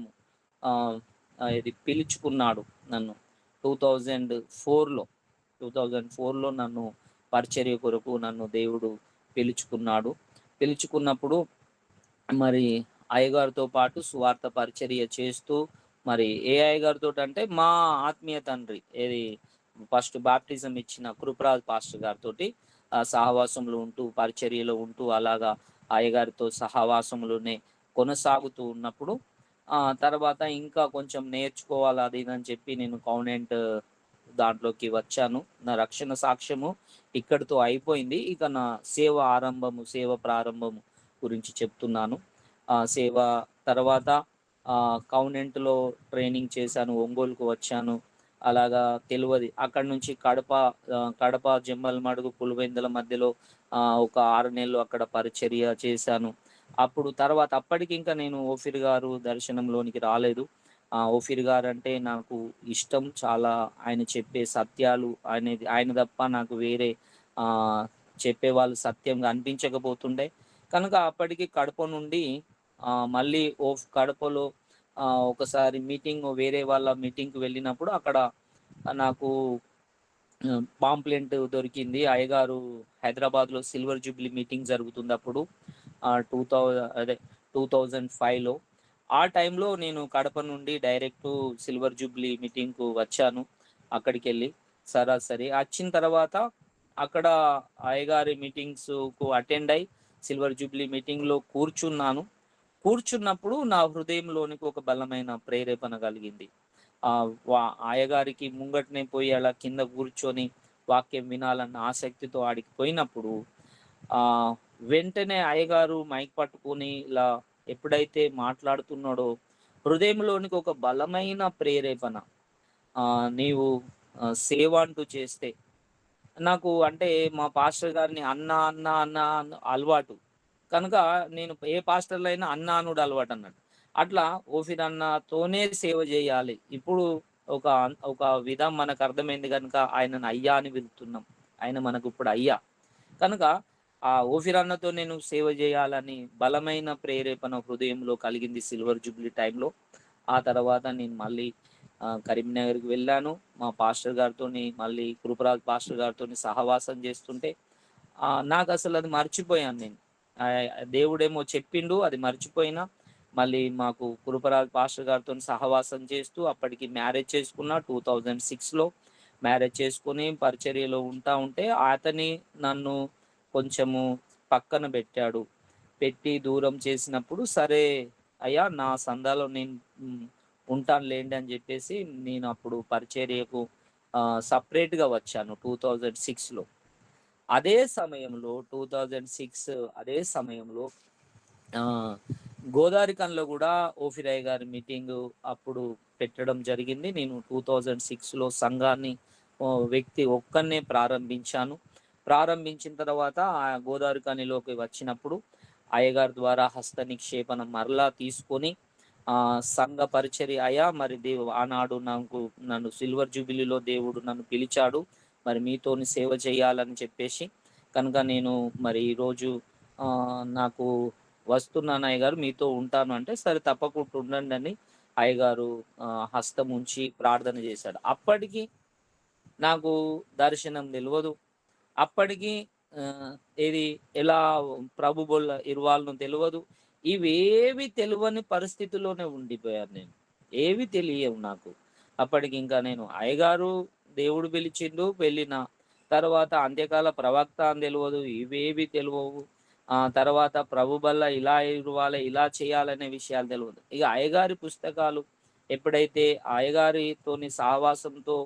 ఆహ్, ఇది పిలుచుకున్నాడు నన్ను. 2004లో 2004లో నన్ను పరిచర్య కొరకు నన్ను దేవుడు పిలుచుకున్నాడు. పిలుచుకున్నప్పుడు మరి అయ్యగారితో పాటు సువార్త పరిచర్య చేస్తూ, మరి ఏ అయ్యగారితోటంటే మా ఆత్మీయ తండ్రి ఏది ఫస్ట్ బాప్టిజం ఇచ్చిన కృపరాజ్ పాస్టర్ గారితోటి సహవాసంలో ఉంటూ, పరిచర్యలో ఉంటూ అలాగా అయ్యగారితో సహవాసంలోనే కొనసాగుతూ ఉన్నప్పుడు తర్వాత ఇంకా కొంచెం నేర్చుకోవాలి అది ఇది అని చెప్పి నేను కాన్వెంట్ దాంట్లోకి వచ్చాను. నా రక్షణ సాక్ష్యము ఇక్కడితో అయిపోయింది. ఇక నా సేవ ప్రారంభము గురించి చెప్తున్నాను. సేవ తర్వాత కాన్వెంట్‌లో ట్రైనింగ్ చేశాను. ఒంగోలుకు వచ్చాను. అలాగా తెలవది. అక్కడి నుంచి కడప, జమ్మలమడుగు, పులివెందుల మధ్యలో ఒక 6 నెలలు అక్కడ పరిచర్య చేశాను. అప్పుడు తర్వాత అప్పటికింకా నేను ఓఫీర్ గారు దర్శనంలోనికి రాలేదు. ఓఫీర్ గారంటే నాకు ఇష్టం చాలా. ఆయన చెప్పే సత్యాలు ఆయన తప్ప నాకు వేరే ఆహ్, చెప్పేవాళ్ళు సత్యంగా అనిపించకపోతుండే. కనుక అప్పటికి కడప నుండి మళ్ళీ కడపలో ఒకసారి వేరే వాళ్ళ మీటింగ్‌కి వెళ్ళినప్పుడు అక్కడ నాకు పాంప్లెంట్ దొరికింది. అయ్యగారు హైదరాబాద్‌లో సిల్వర్ జూబ్లీ మీటింగ్ జరుగుతుందప్పుడు. 2005లో. ఆ టైంలో నేను కడప నుండి డైరెక్టు సిల్వర్ జూబ్లీ మీటింగ్‌కు వచ్చాను. అక్కడికెళ్ళి సరాసరి. వచ్చిన తర్వాత అక్కడ అయ్యగారి మీటింగ్స్‌కు అటెండ్ అయ్యి సిల్వర్ జూబ్లీ మీటింగ్‌లో కూర్చున్నాను. కూర్చున్నప్పుడు నా హృదయంలోనికి ఒక బలమైన ప్రేరేపణ కలిగింది. అయ్యగారికి ముంగటనే పోయి అలా కింద కూర్చొని వాక్యం వినాలన్న ఆసక్తితో ఆడికి పోయినప్పుడు ఆహ్, వెంటనే అయ్యగారు మైక్ పట్టుకొని ఇలా ఎప్పుడైతే మాట్లాడుతున్నాడో హృదయంలోనికి ఒక బలమైన ప్రేరేపణ. నీవు సేవ అంటూ చేస్తే నాకు అంటే మా పాస్టర్ గారిని అన్న అలవాటు. కనుక నేను ఏ పాస్టర్‌లో అయినా అన్న అనుడు అలవాటన్నట్టు. అట్లా ఓఫీర్ అన్నతోనే సేవ జేయాలి. ఇప్పుడు ఒక ఒక విధం మనకర్థమైంది గనుక ఆయనను అయ్యా అని పిలుస్తున్నాం. ఆయన మనకిప్పుడు అయ్యా. కనుక ఆ ఓఫీర్ అన్నతో నేను సేవ జేయాలని బలమైన ప్రేరేపణ హృదయంలో కలిగింది సిల్వర్ జూబ్లీ టైంలో. ఆ తర్వాత నేను మళ్ళీ కరీంనగర్‌కి వెళ్ళాను. మా పాస్టర్ గారితోని మళ్ళీ కృపరాజ్ పాస్టర్ గారితోని సహవాసం చేస్తుంటే నాకసలు అది మర్చిపోయాను నేను. దేవుడేమో చెప్పిండు అది మర్చిపోయినా. మళ్ళీ మాకు కృపరాజ్ పాస్టర్ గారితోని సహవాసం చేస్తూ అప్పటికి మ్యారేజ్ చేసుకున్నా 2006లో. మ్యారేజ్ చేసుకొని పరిచర్యలో ఉంటా ఉంటే అతని నన్ను కొంచెము పక్కన పెట్టాడు. పెట్టి దూరం చేసినప్పుడు సరే అయ్యా నా సంఘాలో నేను ఉంటానులేండి అని జెప్పేసి నేనప్పుడు పరిచర్యకు సెపరేట్‌గా వచ్చాను 2006లో. అదే సమయంలో 2006 అదే సమయంలో ఆహ్, గోదావరిఖనిలో గూడా ఓఫీరయ్య గారి మీటింగు అప్పుడు పెట్టడం జరిగింది. నేను 2006లో సంఘాన్ని వ్యక్తి ఒక్కడినే ప్రారంభించాను. ప్రారంభించిన తర్వాత గోదావరిఖనిలోకి వచ్చినప్పుడు అయ్యగారి ద్వారా హస్త నిక్షేపణ మరలా తీసుకొని సంఘ పరిచర్య అయ్యా మరి ఆనాడు నన్ను సిల్వర్ జూబిలీలో దేవుడు నన్ను పిలిచాడు. మరి మీతోని సేవ చేయాలని చెప్పేసి కనుక నేను మరి ఈరోజు నాకు వస్తున్నాను అయ్యగారు మీతో ఉంటాను అంటే, సరే తప్పకుండా ఉండండని అయ్యగారు హస్తం ఉంచి ప్రార్థన చేశాడు. అప్పటికి నాకు దర్శనం తెలవదు. అప్పటికి ఆహ్, ఏది ఎలా ప్రభు బోల ఇరువాలను తెలవదు. ఇవేవి తెలవని పరిస్థితిలోనే ఉండిపోయాను నేను. ఏవి తెలియవు నాకు. అప్పటికింకా నేను అయ్యగారు దేవుడు పిలిచిండు వెళ్ళిన. తర్వాత అంత్యకాల ప్రవక్త అని తెలవదు. ఇవేవి తెలవవు. తర్వాత ప్రభు బల్ల ఇలా ఇరువాలే, ఇలా చేయాలనే విషయాలు తెలవదు. ఇగ అయ్యగారి పుస్తకాలు ఎప్పుడైతే అయ్యగారితోని సహవాసంతో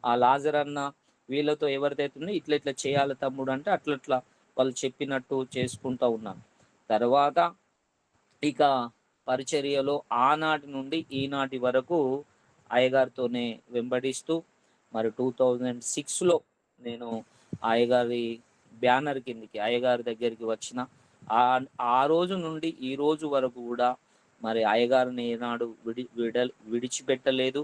లాజరన్న వీళ్ళతో ఎవరిదైతే ఉందో ఇట్లా ఇట్లా చేయాలి తమ్ముడు అంటే అట్లట్లా వాళ్ళు చెప్పినట్టు చేసుకుంటా ఉన్నాను. తర్వాత ఇక పరిచర్యలో ఆనాటి నుండి ఈనాటి వరకు అయ్యగారితోనే వెంబడిస్తూ మరి 2006లో నేను అయ్యగారి బ్యానర్ కిందకి అయ్యగారి దగ్గరికి వచ్చిన. ఆ రోజు నుండి ఈ రోజు వరకు కూడా మరి అయ్యగారిని ఏనాడు విడిచిపెట్టలేదు.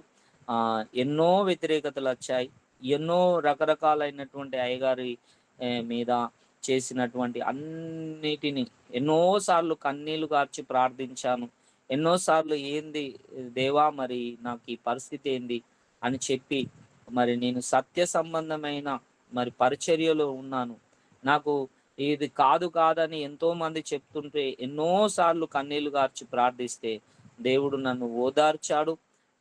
ఎన్నో వ్యతిరేకతలు వచ్చాయి. ఎన్నో రకరకాలైనటువంటి అయ్యగారి మీద చేసినటువంటి అన్నిటిని ఎన్నోసార్లు కన్నీళ్లు కార్చి ప్రార్థించాను. ఎన్నోసార్లు ఏంది దేవా, మరి నాకు ఈ పరిస్థితి ఏంది అని చెప్పి మరి నేను సత్య సంబంధమైన మరి పరిచర్యలో ఉన్నాను. నాకు ఇది కాదని ఎంతో మంది చెప్తుంటే ఎన్నోసార్లు కన్నీళ్లు గార్చి ప్రార్థిస్తే దేవుడు నన్ను ఓదార్చాడు.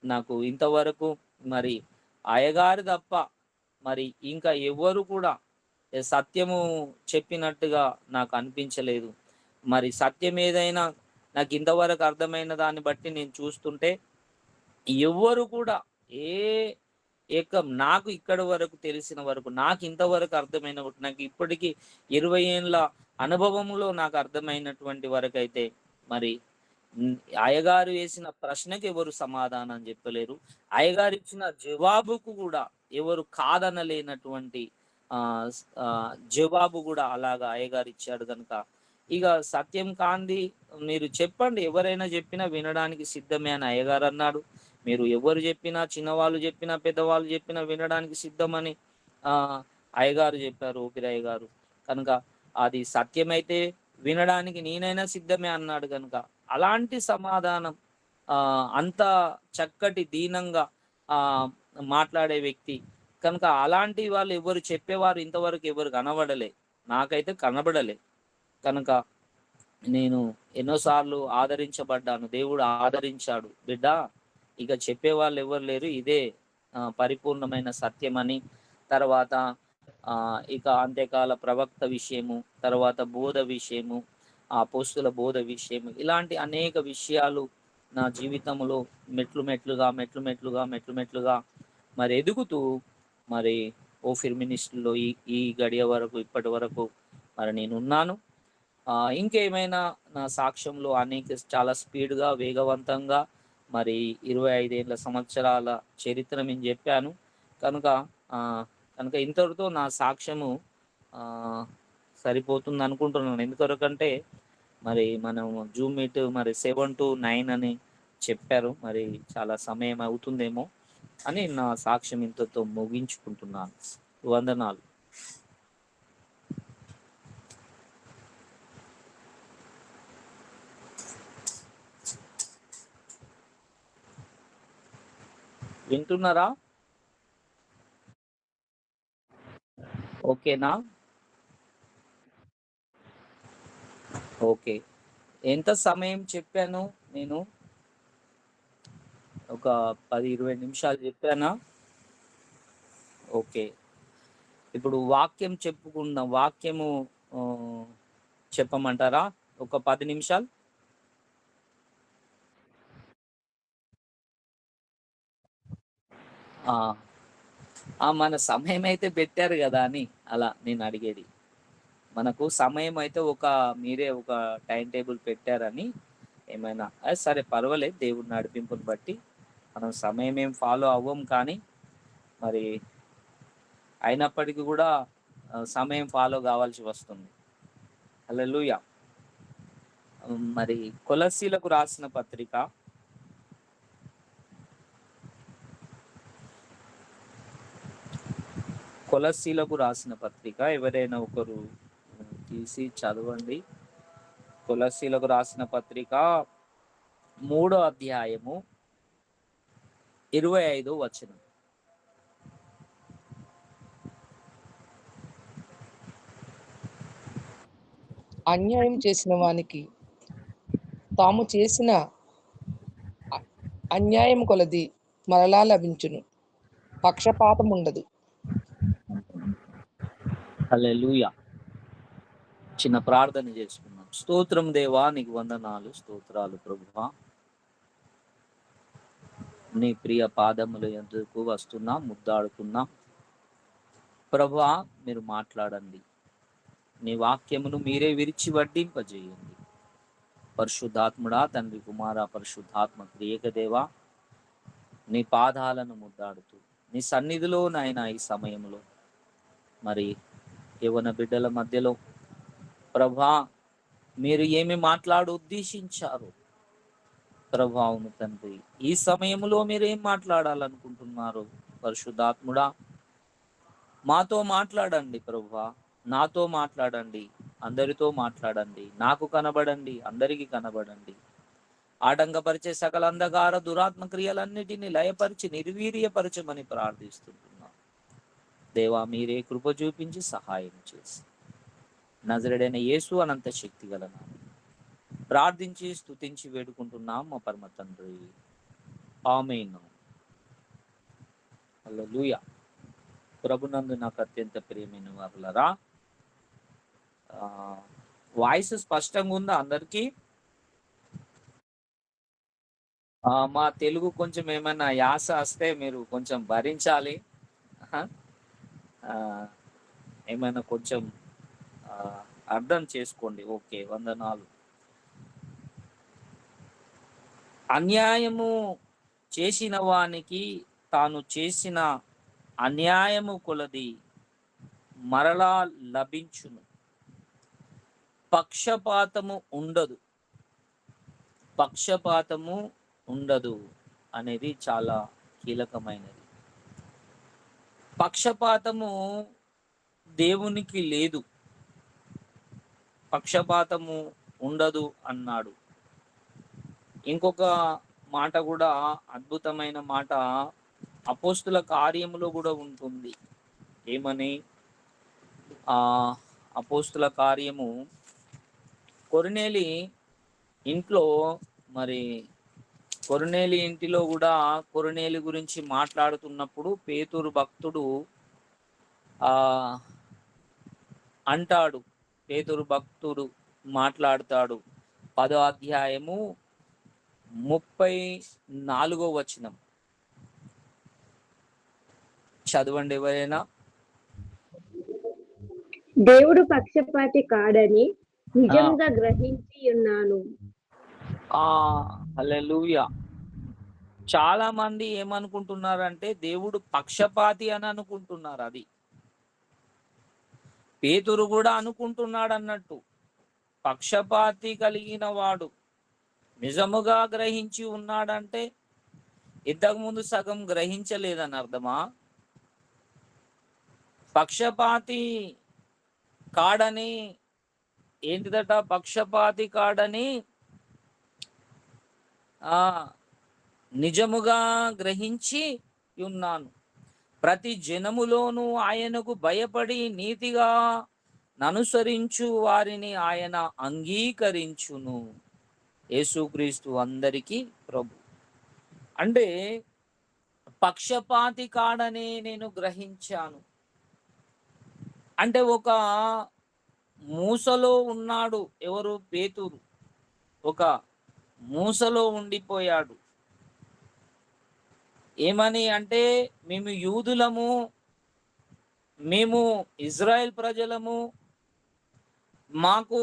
నాకు ఇంతవరకు మరి అయ్యగారు తప్ప మరి ఇంకా ఎవరు కూడా సత్యము చెప్పినట్టుగా నాకు అనిపించలేదు. మరి సత్యం ఏదైనా నాకు ఇంతవరకు అర్థమైన దాన్ని బట్టి నేను చూస్తుంటే ఎవ్వరు కూడా ఏ ఏకం నాకు ఇక్కడ వరకు తెలిసిన వరకు, నాకు ఇంతవరకు అర్థమైన నాకు ఇప్పటికీ 20 ఏళ్ళ అనుభవంలో నాకు అర్థమైనటువంటి వరకు అయితే మరి అయ్యగారు వేసిన ప్రశ్నకి ఎవరు సమాధానం చెప్పలేరు. అయ్యగారు ఇచ్చిన జవాబుకు కూడా ఎవరు కాదనలేనటువంటి జవాబు కూడా అలాగా అయ్యగారు ఇచ్చాడు కనుక ఇక సత్యం కాంది మీరు చెప్పండి, ఎవరైనా చెప్పినా వినడానికి సిద్ధమే అని అయ్యగారు అన్నాడు. మీరు ఎవరు చెప్పినా, చిన్నవాళ్ళు చెప్పినా, పెద్దవాళ్ళు చెప్పినా వినడానికి సిద్ధమని అయ్యగారు చెప్పారు, ఊపిరయ్య గారు. కనుక అది సత్యమైతే వినడానికి నేనైనా సిద్ధమే అన్నాడు. కనుక అలాంటి సమాధానం అంత చక్కటి దీనంగా మాట్లాడే వ్యక్తి కనుక అలాంటి వాళ్ళు ఎవరు చెప్పేవారు ఇంతవరకు ఎవరు కనబడలే, నాకైతే కనబడలే. కనుక నేను ఎన్నోసార్లు ఆదరించబడ్డాను, దేవుడు ఆదరించాడు. బిడ్డ, ఇక చెప్పేవాళ్ళు ఎవరు లేరు, ఇదే పరిపూర్ణమైన సత్యమని. తర్వాత ఇక అంత్యకాల ప్రవక్త విషయము, తర్వాత బోధ విషయము, అపోస్తుల బోధ విషయము, ఇలాంటి అనేక విషయాలు నా జీవితంలో మెట్లు మెట్లుగా మరి ఎదుగుతూ మరి ఓఫిర్ మినిస్ట్రీలో ఈ గడియ వరకు ఇప్పటి వరకు మరి నేను ఉన్నాను. ఇంకేమైనా నా సాక్ష్యంలో చాలా స్పీడ్గా వేగవంతంగా మరి 25 సంవత్సరాల చరిత్ర నేను చెప్పాను. కనుక ఇంతటితో నా సాక్ష్యము సరిపోతుంది అనుకుంటున్నాను. ఎందుకంటే మరి మనం జూమ్ మీట్ మరి 7 to 9 అని చెప్పారు, మరి చాలా సమయం అవుతుందేమో అని నా సాక్ష్యం ఇంతతో ముగించుకుంటున్నాను. వందనాలు. వింటున్నారా? ఓకేనా? ఓకే. ఎంత సమయం చెప్పాను నేను? ఒక 10-20 నిమిషాలు చెప్పానా? ఓకే. ఇప్పుడు వాక్యం చెప్పుకుందాం. వాక్యము చెప్పమంటారా? ఒక 10 నిమిషాలు. మన సమయం అయితే పెట్టారు కదా అని అలా నేను అడిగేది. మనకు సమయం అయితే మీరే ఒక టైం టేబుల్ పెట్టారని ఏమైనా సరే పర్వాలేదు, దేవుడి నడిపింపుని బట్టి మనం సమయం ఏం ఫాలో అవ్వం, కానీ మరి అయినప్పటికీ కూడా సమయం ఫాలో కావాల్సి వస్తుంది. హల్లెలూయా. మరి కొలస్సీలకు రాసిన పత్రిక ఎవరైనా ఒకరు తీసి చదవండి. కొలస్సీలకు రాసిన పత్రిక 3వ అధ్యాయము 25వ వచనం. అన్యాయం చేసిన వానికి తాము చేసిన అన్యాయం కొలది మరలా లభించును, పక్షపాతం ఉండదు. హల్లెలూయా. చిన్న ప్రార్థన చేసుకున్నాం. స్తోత్రం దేవా, నీకు వందనాలు, స్తోత్రాలు ప్రభువా. నీ ప్రియ పాదములు ఎందుకు వస్తున్నా, ముద్దాడుతున్నా ప్రభువా. మీరు మాట్లాడండి, నీ వాక్యమును మీరే విరిచి వడ్డింపజేయండి. పరిశుద్ధాత్ముడా, తండ్రి, కుమార, పరిశుద్ధాత్మ త్రియేకదేవా, నీ పాదాలను ముద్దాడుతూ నీ సన్నిధిలో నాయన ఈ సమయంలో మరి యవ్వన బిడ్డల మధ్యలో ప్రభా మీరు ఏమి ఉద్దేశించారు ప్రభా? అవును తండ్రి, ఈ సమయంలో మీరు ఏం మాట్లాడాలనుకుంటున్నారు? పరిశుద్ధాత్ముడా, మాతో మాట్లాడండి ప్రభా, నాతో మాట్లాడండి, అందరితో మాట్లాడండి, నాకు కనబడండి, అందరికీ కనబడండి. ఆటంకపరిచే సకల అంధకార దురాత్మ క్రియలన్నిటినీ లయపరిచి నిర్వీర్యపరచమని ప్రార్థిస్తున్నాం. దేవా, మీరే కృప చూపించి సహాయం చేసి నజరేడైన యేసు అనంత శక్తి గల నామమున ప్రార్థించి స్తుతించి వేడుకుంటున్నాం మా పరమ తండ్రి, ఆమేన్. హల్లెలూయా. ప్రభునందు నాకు అత్యంత ప్రియమైన వారులారా, వాయిస్ స్పష్టంగా ఉందా అందరికీ? మా తెలుగు కొంచెం ఏమైనా యాస వస్తే మీరు కొంచెం భరించాలి. ఏమైనా కొంచెం అర్థం చేసుకోండి. ఓకే, వందనాలు. అన్యాయము చేసిన వానికి తాను చేసిన అన్యాయము కొలది మరలా లభించును. పక్షపాతము ఉండదు, పక్షపాతము ఉండదు అనేది చాలా కీలకమైనది. పక్షపాతము దేవునికి లేదు, పక్షపాతము ఉండదు అన్నాడు. ఇంకొక మాట కూడా, అద్భుతమైన మాట, అపోస్తుల కార్యములో కూడా ఉంటుంది. ఏమని? అపోస్తుల కార్యము కొర్నేలి ఇంట్లో, మరి కొర్నేలి ఇంటిలో కూడా కొర్నేలి గురించి మాట్లాడుతున్నప్పుడు పేతురు భక్తుడు అంటాడు, పేతురు భక్తుడు మాట్లాడతాడు. 10వ అధ్యాయము 34వ వచనం చదవండి ఎవరైనా. దేవుడు పక్షపాతి కాడని నిజంగా గ్రహించి ఉన్నాను. హల్లెలూయా. చాలా మంది ఏమనుకుంటున్నారంటే దేవుడు పక్షపాతి అని అనుకుంటున్నారు. అది పేతురు కూడా అనుకుంటున్నాడు అన్నట్టు. పక్షపాతి కలిగిన వాడు నిజముగా గ్రహించి ఉన్నాడంటే ఇంతకుముందు సగం గ్రహించలేదని అర్థమా? పక్షపాతి కాడని ఏంటిదట? పక్షపాతి కాడని నిజముగా గ్రహించి ఉన్నాను. ప్రతి జనములోనూ ఆయనకు భయపడి నీతిగా ననుసరించు వారిని ఆయన అంగీకరించును. యేసుక్రీస్తు అందరికీ ప్రభు. అంటే పక్షపాతి కాడని నేను గ్రహించాను అంటే ఒక మూసలో ఉన్నాడు. ఎవరు? పేతురు. ఒక మూసలో ఉండిపోయాడు. ఏమని అంటే, మేము యూదులము, మేము ఇజ్రాయెల్ ప్రజలము, మాకు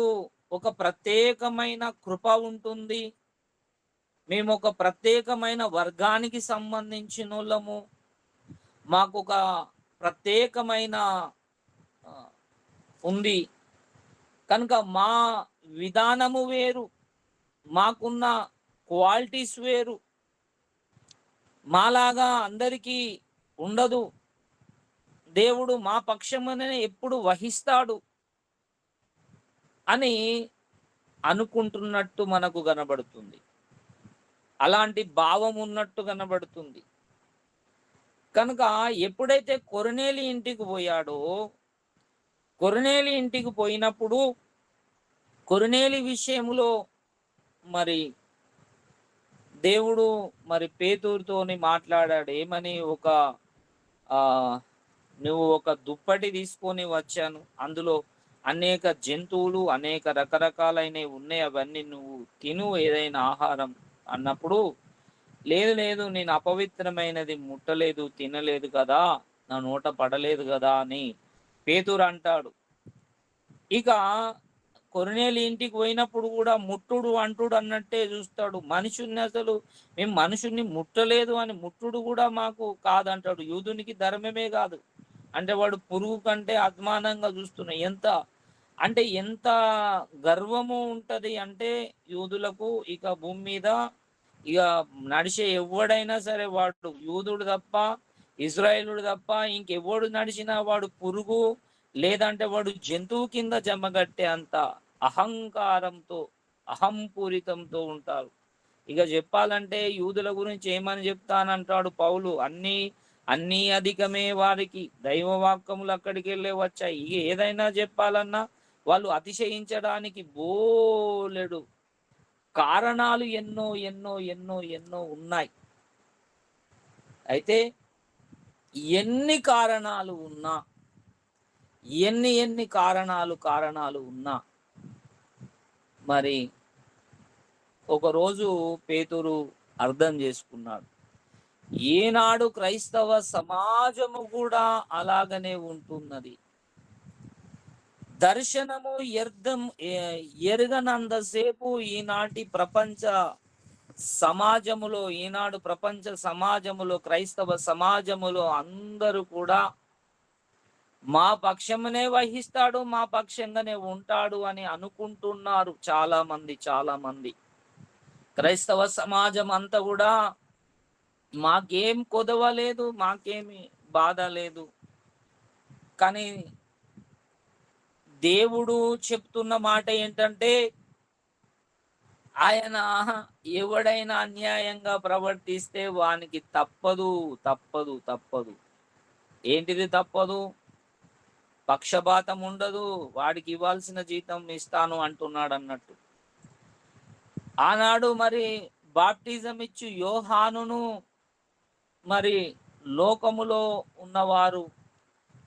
ఒక ప్రత్యేకమైన కృప ఉంటుంది, మేము ఒక ప్రత్యేకమైన వర్గానికి సంబంధించిన వాళ్ళము, మాకు ఒక ప్రత్యేకమైన ఉంది కనుక మా విధానము వేరు, మాకున్న క్వాలిటీస్ వేరు, మాలాగా అందరికీ ఉండదు, దేవుడు మా పక్షమునే ఎప్పుడు వహిస్తాడు అని అనుకుంటున్నట్టు మనకు కనబడుతుంది. అలాంటి భావం ఉన్నట్టు కనబడుతుంది. కనుక ఎప్పుడైతే కొర్నేలి ఇంటికి పోయాడో, కొర్నేలి ఇంటికి పోయినప్పుడు కొర్నేలి విషయంలో మరి దేవుడు మరి పేతురుతోని మాట్లాడాడు. ఏమని? నువ్వు ఒక దుప్పటి తీసుకొని వచ్చాను, అందులో అనేక జంతువులు అనేక రకరకాలైనవి ఉన్నాయి, అవన్నీ నువ్వు తిను ఏదైనా ఆహారం అన్నప్పుడు, లేదు లేదు, నేను అపవిత్రమైనది ముట్టలేదు, తినలేదు కదా, నా నోట పడలేదు కదా అని పేతురు అంటాడు. ఇక కొర్నేలి ఇంటికి పోయినప్పుడు కూడా ముట్టుడు అంటుడు అన్నట్టే చూస్తాడు. మనుషుని అసలు మేము మనుషుని ముట్టలేదు అని, ముట్టుడు కూడా మాకు కాదంటాడు. యూదునికి ధర్మమే కాదు అంటే వాడు పురుగు కంటే అద్మానంగా చూస్తున్నాడు. ఎంత అంటే ఎంత గర్వము ఉంటది అంటే యూదులకు ఇక భూమి మీద ఇక నడిచే ఎవడైనా సరే వాడు యూదుడు తప్ప, ఇజ్రాయేలుడు తప్ప ఇంకెవడు నడిచినా వాడు పురుగు, లేదంటే వాడు జంతువు కింద జమగట్టే అంత అహంకారంతో, అహంపూరితంతో ఉంటారు. ఇక చెప్పాలంటే యూదుల గురించి ఏమని చెప్తానంటాడు పౌలు, అన్ని అన్ని అధికమే వారికి, దైవవాక్యములు అక్కడికి వెళ్ళే వచ్చాయి. ఇక ఏదైనా చెప్పాలన్నా వాళ్ళు అతిశయించడానికి బోలెడు కారణాలు ఎన్నో ఎన్నో ఎన్నో ఎన్నో ఉన్నాయి. అయితే ఎన్ని కారణాలు ఉన్నా, ఎన్ని కారణాలు ఉన్నా, మరి ఒకరోజు పేతురు అర్థం చేసుకున్నాడు, ఏనాడు క్రైస్తవ సమాజము కూడా అలాగనే ఉంటున్నది. దర్శనము ఎరగనంతసేపు ఈనాటి ప్రపంచ సమాజములో, ఈనాడు ప్రపంచ సమాజములో, క్రైస్తవ సమాజములో అందరూ కూడా మా పక్షమునే వహిస్తాడు, మా పక్షంగానే ఉంటాడు అని అనుకుంటున్నారు చాలా మంది. క్రైస్తవ సమాజం అంతా కూడా మాకేం కొదవ లేదు, మాకేమి బాధ లేదు, కానీ దేవుడు చెప్తున్న మాట ఏంటంటే ఆయన ఎవడైనా అన్యాయంగా ప్రవర్తిస్తే వానికి తప్పదు. ఏంటిది తప్పదు? పక్షపాతం ఉండదు, వాడికి ఇవ్వాల్సిన జీతం ఇస్తాను అంటున్నాడు అన్నట్టు. ఆనాడు మరి బాప్టిజం ఇచ్చి యోహానును మరి లోకములో ఉన్నవారు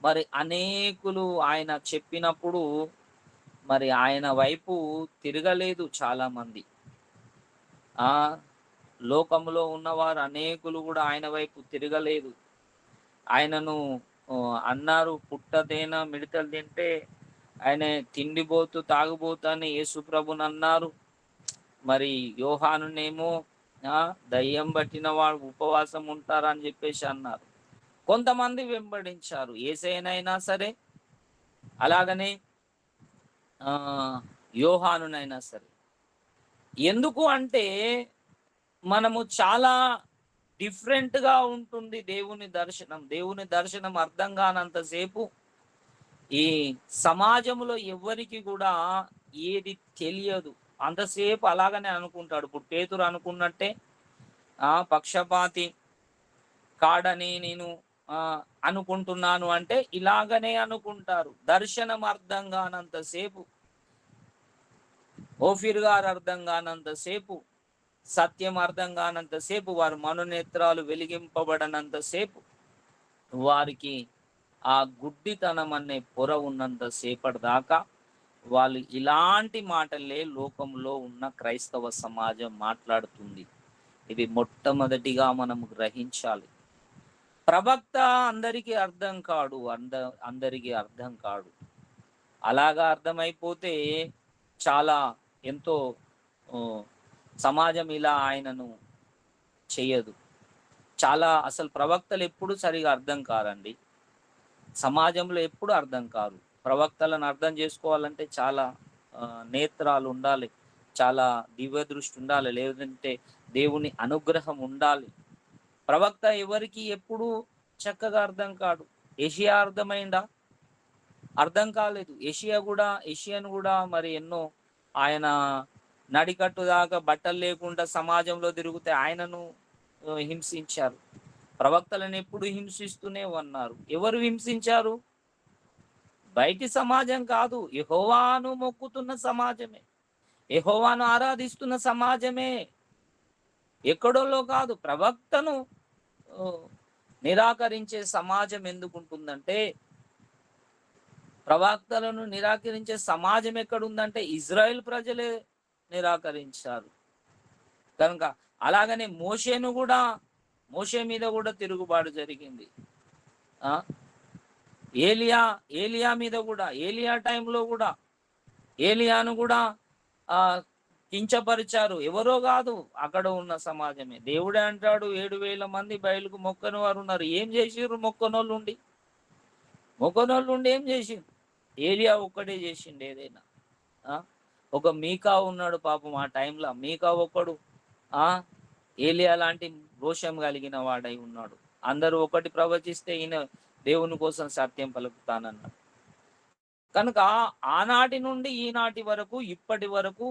మరి అనేకులు ఆయన చెప్పినప్పుడు మరి ఆయన వైపు తిరగలేదు చాలా మంది. లోకములో ఉన్నవారు అనేకులు కూడా ఆయన వైపు తిరగలేదు. ఆయనను అన్నారు, పుట్టతేన మిడతలు తింటే ఆయన తిండిపోతూ తాగుబోతు అని యేసు ప్రభుని అన్నారు. మరి యోహానునేమో దయ్యం పట్టిన వాడు ఉపవాసం ఉంటారని చెప్పేసి అన్నారు. కొంతమంది వెంబడించారు యేసయ్యనైనా సరే, అలాగనే యోహానునైనా సరే. ఎందుకు అంటే మనము చాలా డిఫరెంట్గా ఉంటుంది దేవుని దర్శనం అర్థం కానంతసేపు ఈ సమాజంలో ఎవరికి కూడా ఏది తెలియదు. అంతసేపు అలాగనే అనుకుంటాడు. ఇప్పుడు పేతురు అనుకున్నట్టే పక్షపాతి కాడని నేను అనుకుంటున్నాను అంటే ఇలాగనే అనుకుంటారు. దర్శనం అర్థం కానంతసేపు, ఓఫీర్ గారు అర్థం కానంతసేపు, సత్యం అర్థం కానంతసేపు, వారి మనోనేత్రాలు వెలిగింపబడనంతసేపు, వారికి ఆ గుడ్డితనం అనే పొర ఉన్నంత సేపటి దాకా వాళ్ళు ఇలాంటి మాటలే లోకంలో ఉన్న క్రైస్తవ సమాజం మాట్లాడుతుంది. ఇది మొట్టమొదటిగా మనం గ్రహించాలి. ప్రవక్త అందరికీ అర్థం కాడు. అలాగా అర్థమైపోతే చాలా ఎంతో సమాజం ఇలా ఆయనను చెయ్యదు. అసలు ప్రవక్తలు ఎప్పుడు సరిగా అర్థం కారండి. సమాజంలో ఎప్పుడు అర్థం కారు. ప్రవక్తలను అర్థం చేసుకోవాలంటే చాలా నేత్రాలు ఉండాలి, చాలా దివ్య దృష్టి ఉండాలి, లేదంటే దేవుని అనుగ్రహం ఉండాలి. ప్రవక్త ఎవరికి ఎప్పుడు చక్కగా అర్థం కాడు. ఏషియా అర్థమైందా? అర్థం కాలేదు. ఏషియాను కూడా మరి ఎన్నో ఆయన నడికట్టు దాకా బట్టలు లేకుండా సమాజంలో తిరిగితే ఆయనను హింసించారు. ప్రవక్తలను ఎప్పుడు హింసిస్తూనే ఉన్నారు. ఎవరు హింసించారు? బయటి సమాజం కాదు, యెహోవాను మొక్కుతున్న సమాజమే, యెహోవాను ఆరాధిస్తున్న సమాజమే. ఎక్కడోలో కాదు. ప్రవక్తను నిరాకరించే సమాజం ఎందుకుంటుందంటే, ప్రవక్తలను నిరాకరించే సమాజం ఎక్కడుందంటే ఇజ్రాయెల్ ప్రజలే నిరాకరించారు కనుక. అలాగనే మోషే మీద కూడా తిరుగుబాటు జరిగింది. ఏలియా మీద కూడా, ఏలియా టైంలో కూడా ఏలియాను కూడా కించపరిచారు. ఎవరో కాదు, అక్కడ ఉన్న సమాజమే. దేవుడే అంటాడు 7,000 మంది బయలుకు మొక్కని వారు ఉన్నారు. ఏం చేసిర్రు? మొక్కనోళ్ళు ఉండి ఏం చేసిర్రు? ఏలియా ఒక్కడే చేసిండు ఏదైనా. ఒక మీకా ఉన్నాడు పాపం ఆ టైంలో. మీకా ఒక్కడు ఏలియా లాంటి రోషం కలిగిన వాడై ఉన్నాడు. అందరూ ఒకటి ప్రవచిస్తే ఈయన దేవుని కోసం సత్యం పలుకుతానన్నాడు. కనుక ఆనాటి నుండి ఈనాటి వరకు ఇప్పటి వరకు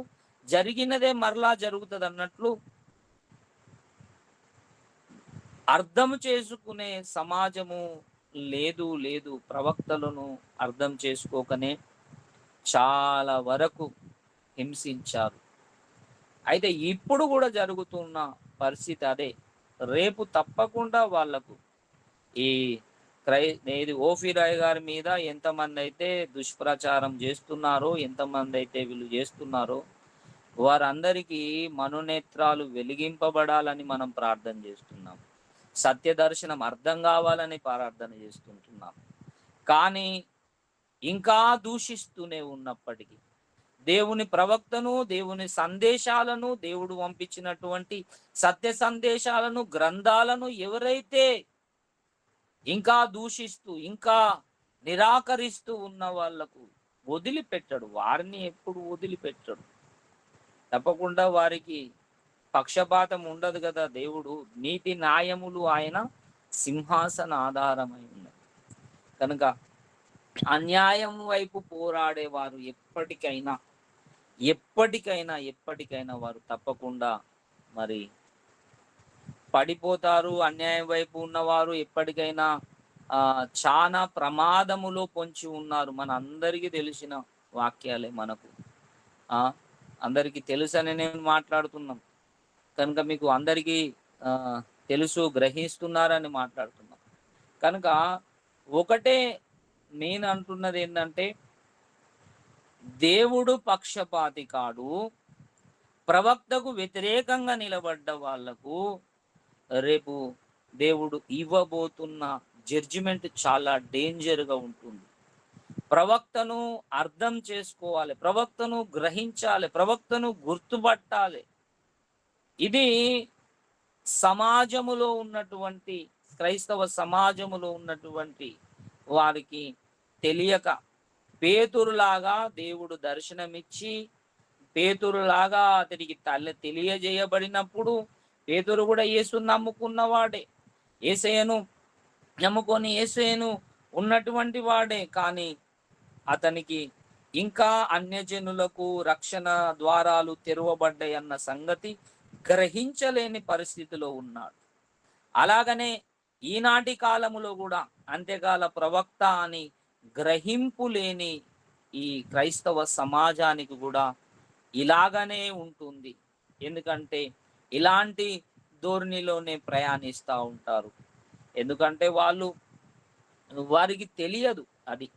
జరిగినదే మరలా జరుగుతుంది అన్నట్లు అర్థం చేసుకునే సమాజము లేదు. ప్రవక్తలను అర్థం చేసుకోకనే చాలా వరకు హింసించారు. అయితే ఇప్పుడు కూడా జరుగుతున్న పరిస్థితి అదే. రేపు తప్పకుండా వాళ్లకు ఈ ఓఫీరాయ్ గారి మీద ఎంతమంది అయితే దుష్ప్రచారం చేస్తున్నారో, ఎంతమంది అయితే వీళ్ళు చేస్తున్నారో వారందరికీ మనోనేత్రాలు వెలిగింపబడాలని మనం ప్రార్థన చేస్తున్నాం. సత్య దర్శనం అర్థం కావాలని ప్రార్థన చేస్తుంటున్నాం. కానీ ఇంకా దూషిస్తూనే ఉన్నప్పటికీ దేవుని ప్రవక్తను, దేవుని సందేశాలను, దేవుడు పంపించినటువంటి సత్య సందేశాలను, గ్రంథాలను ఎవరైతే ఇంకా దూషిస్తూ ఇంకా నిరాకరిస్తూ ఉన్న వాళ్లకు వదిలిపెట్టడు. వారిని ఎప్పుడు వదిలిపెట్టడు. తప్పకుండా వారికి పక్షపాతం ఉండదు కదా. దేవుడు నీతి న్యాయములు ఆయన సింహాసన ఆధారమై ఉన్నది. కనుక అన్యాయం వైపు పోరాడేవారు ఎప్పటికైనా వారు తప్పకుండా మరి పడిపోతారు. అన్యాయం వైపు ఉన్నవారు ఎప్పటికైనా చాలా ప్రమాదములో పొంచి ఉన్నారు. మన అందరికీ తెలిసిన వాక్యాలే, మనకు అందరికీ తెలుసని నేను మాట్లాడుతున్నాం కనుక మీకు అందరికీ తెలుసు, గ్రహిస్తున్నారని మాట్లాడుతున్నాం. కనుక ఒకటే నేను అంటున్నది ఏంటంటే, దేవుడు పక్షపాతి కాడు. ప్రవక్తకు వ్యతిరేకంగా నిలబడ్డ వాళ్లకు రేపు దేవుడు ఇవ్వబోతున్న జడ్జిమెంట్ చాలా డేంజర్గా ఉంటుంది. ప్రవక్తను అర్థం చేసుకోవాలి, ప్రవక్తను గ్రహించాలి, ప్రవక్తను గుర్తుపట్టాలి. ఇది సమాజములో ఉన్నటువంటి క్రైస్తవ సమాజములో ఉన్నటువంటి వారికి తెలియక పేతురులాగా దేవుడు దర్శనమిచ్చి పేతురులాగా అతనికి తెలియజేయబడినప్పుడు పేతురు కూడా యేసును నమ్ముకున్నవాడే, యేసయ్యను నమ్ముకొని యేసయ్యను ఉన్నటువంటి వాడే. కానీ అతనికి ఇంకా అన్యజనులకు రక్షణ ద్వారాలు తెరవబడ్డాయి అన్న సంగతి గ్రహించలేని పరిస్థితిలో ఉన్నాడు. అలాగనే ఈనాటి కాలములో కూడా అంత్యకాల ప్రవక్త అని గ్రహింపు లేని ఈ క్రైస్తవ సమాజానికి కూడా ఇలాగనే ఉంటుంది. ఎందుకంటే ఇలాంటి ధోరణిలోనే ప్రయాణిస్తూ ఉంటారు. ఎందుకంటే వారికి తెలియదు. అది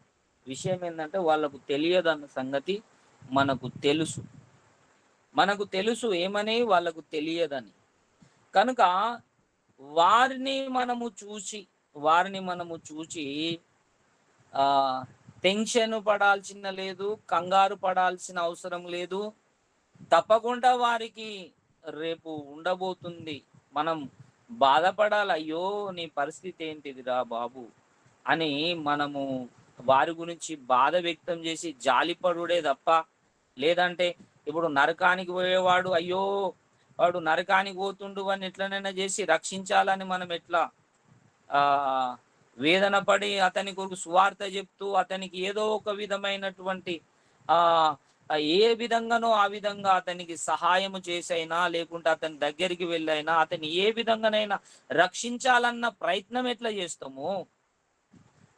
విషయం ఏంటంటే వాళ్ళకు తెలియదు అన్న సంగతి మనకు తెలుసు ఏమని వాళ్ళకు తెలియదని. కనుక వారిని మనము చూచి టెన్షన్ పడాల్సిన లేదు, కంగారు పడాల్సిన అవసరం లేదు. తప్పకుండా వారికి రేపు ఉండబోతుంది. మనం బాధపడాలి, అయ్యో నీ పరిస్థితి ఏంటిదిరా బాబు అని మనము వారి గురించి బాధ వ్యక్తం చేసి జాలిపడుడే తప్ప, లేదంటే ఇప్పుడు నరకానికి పోయేవాడు అయ్యో వాడు నరకానికి పోతుండు అని ఎట్లనైనా చేసి రక్షించాలని మనం ఎట్లా వేదన పడి అతని కొరకు సువార్త చెప్తూ అతనికి ఏదో ఒక విధమైనటువంటి ఏ విధంగానో ఆ విధంగా అతనికి సహాయము చేసైనా లేకుంటే అతని దగ్గరికి వెళ్ళైనా అతన్ని ఏ విధంగానైనా రక్షించాలన్న ప్రయత్నం ఎట్లా చేస్తామో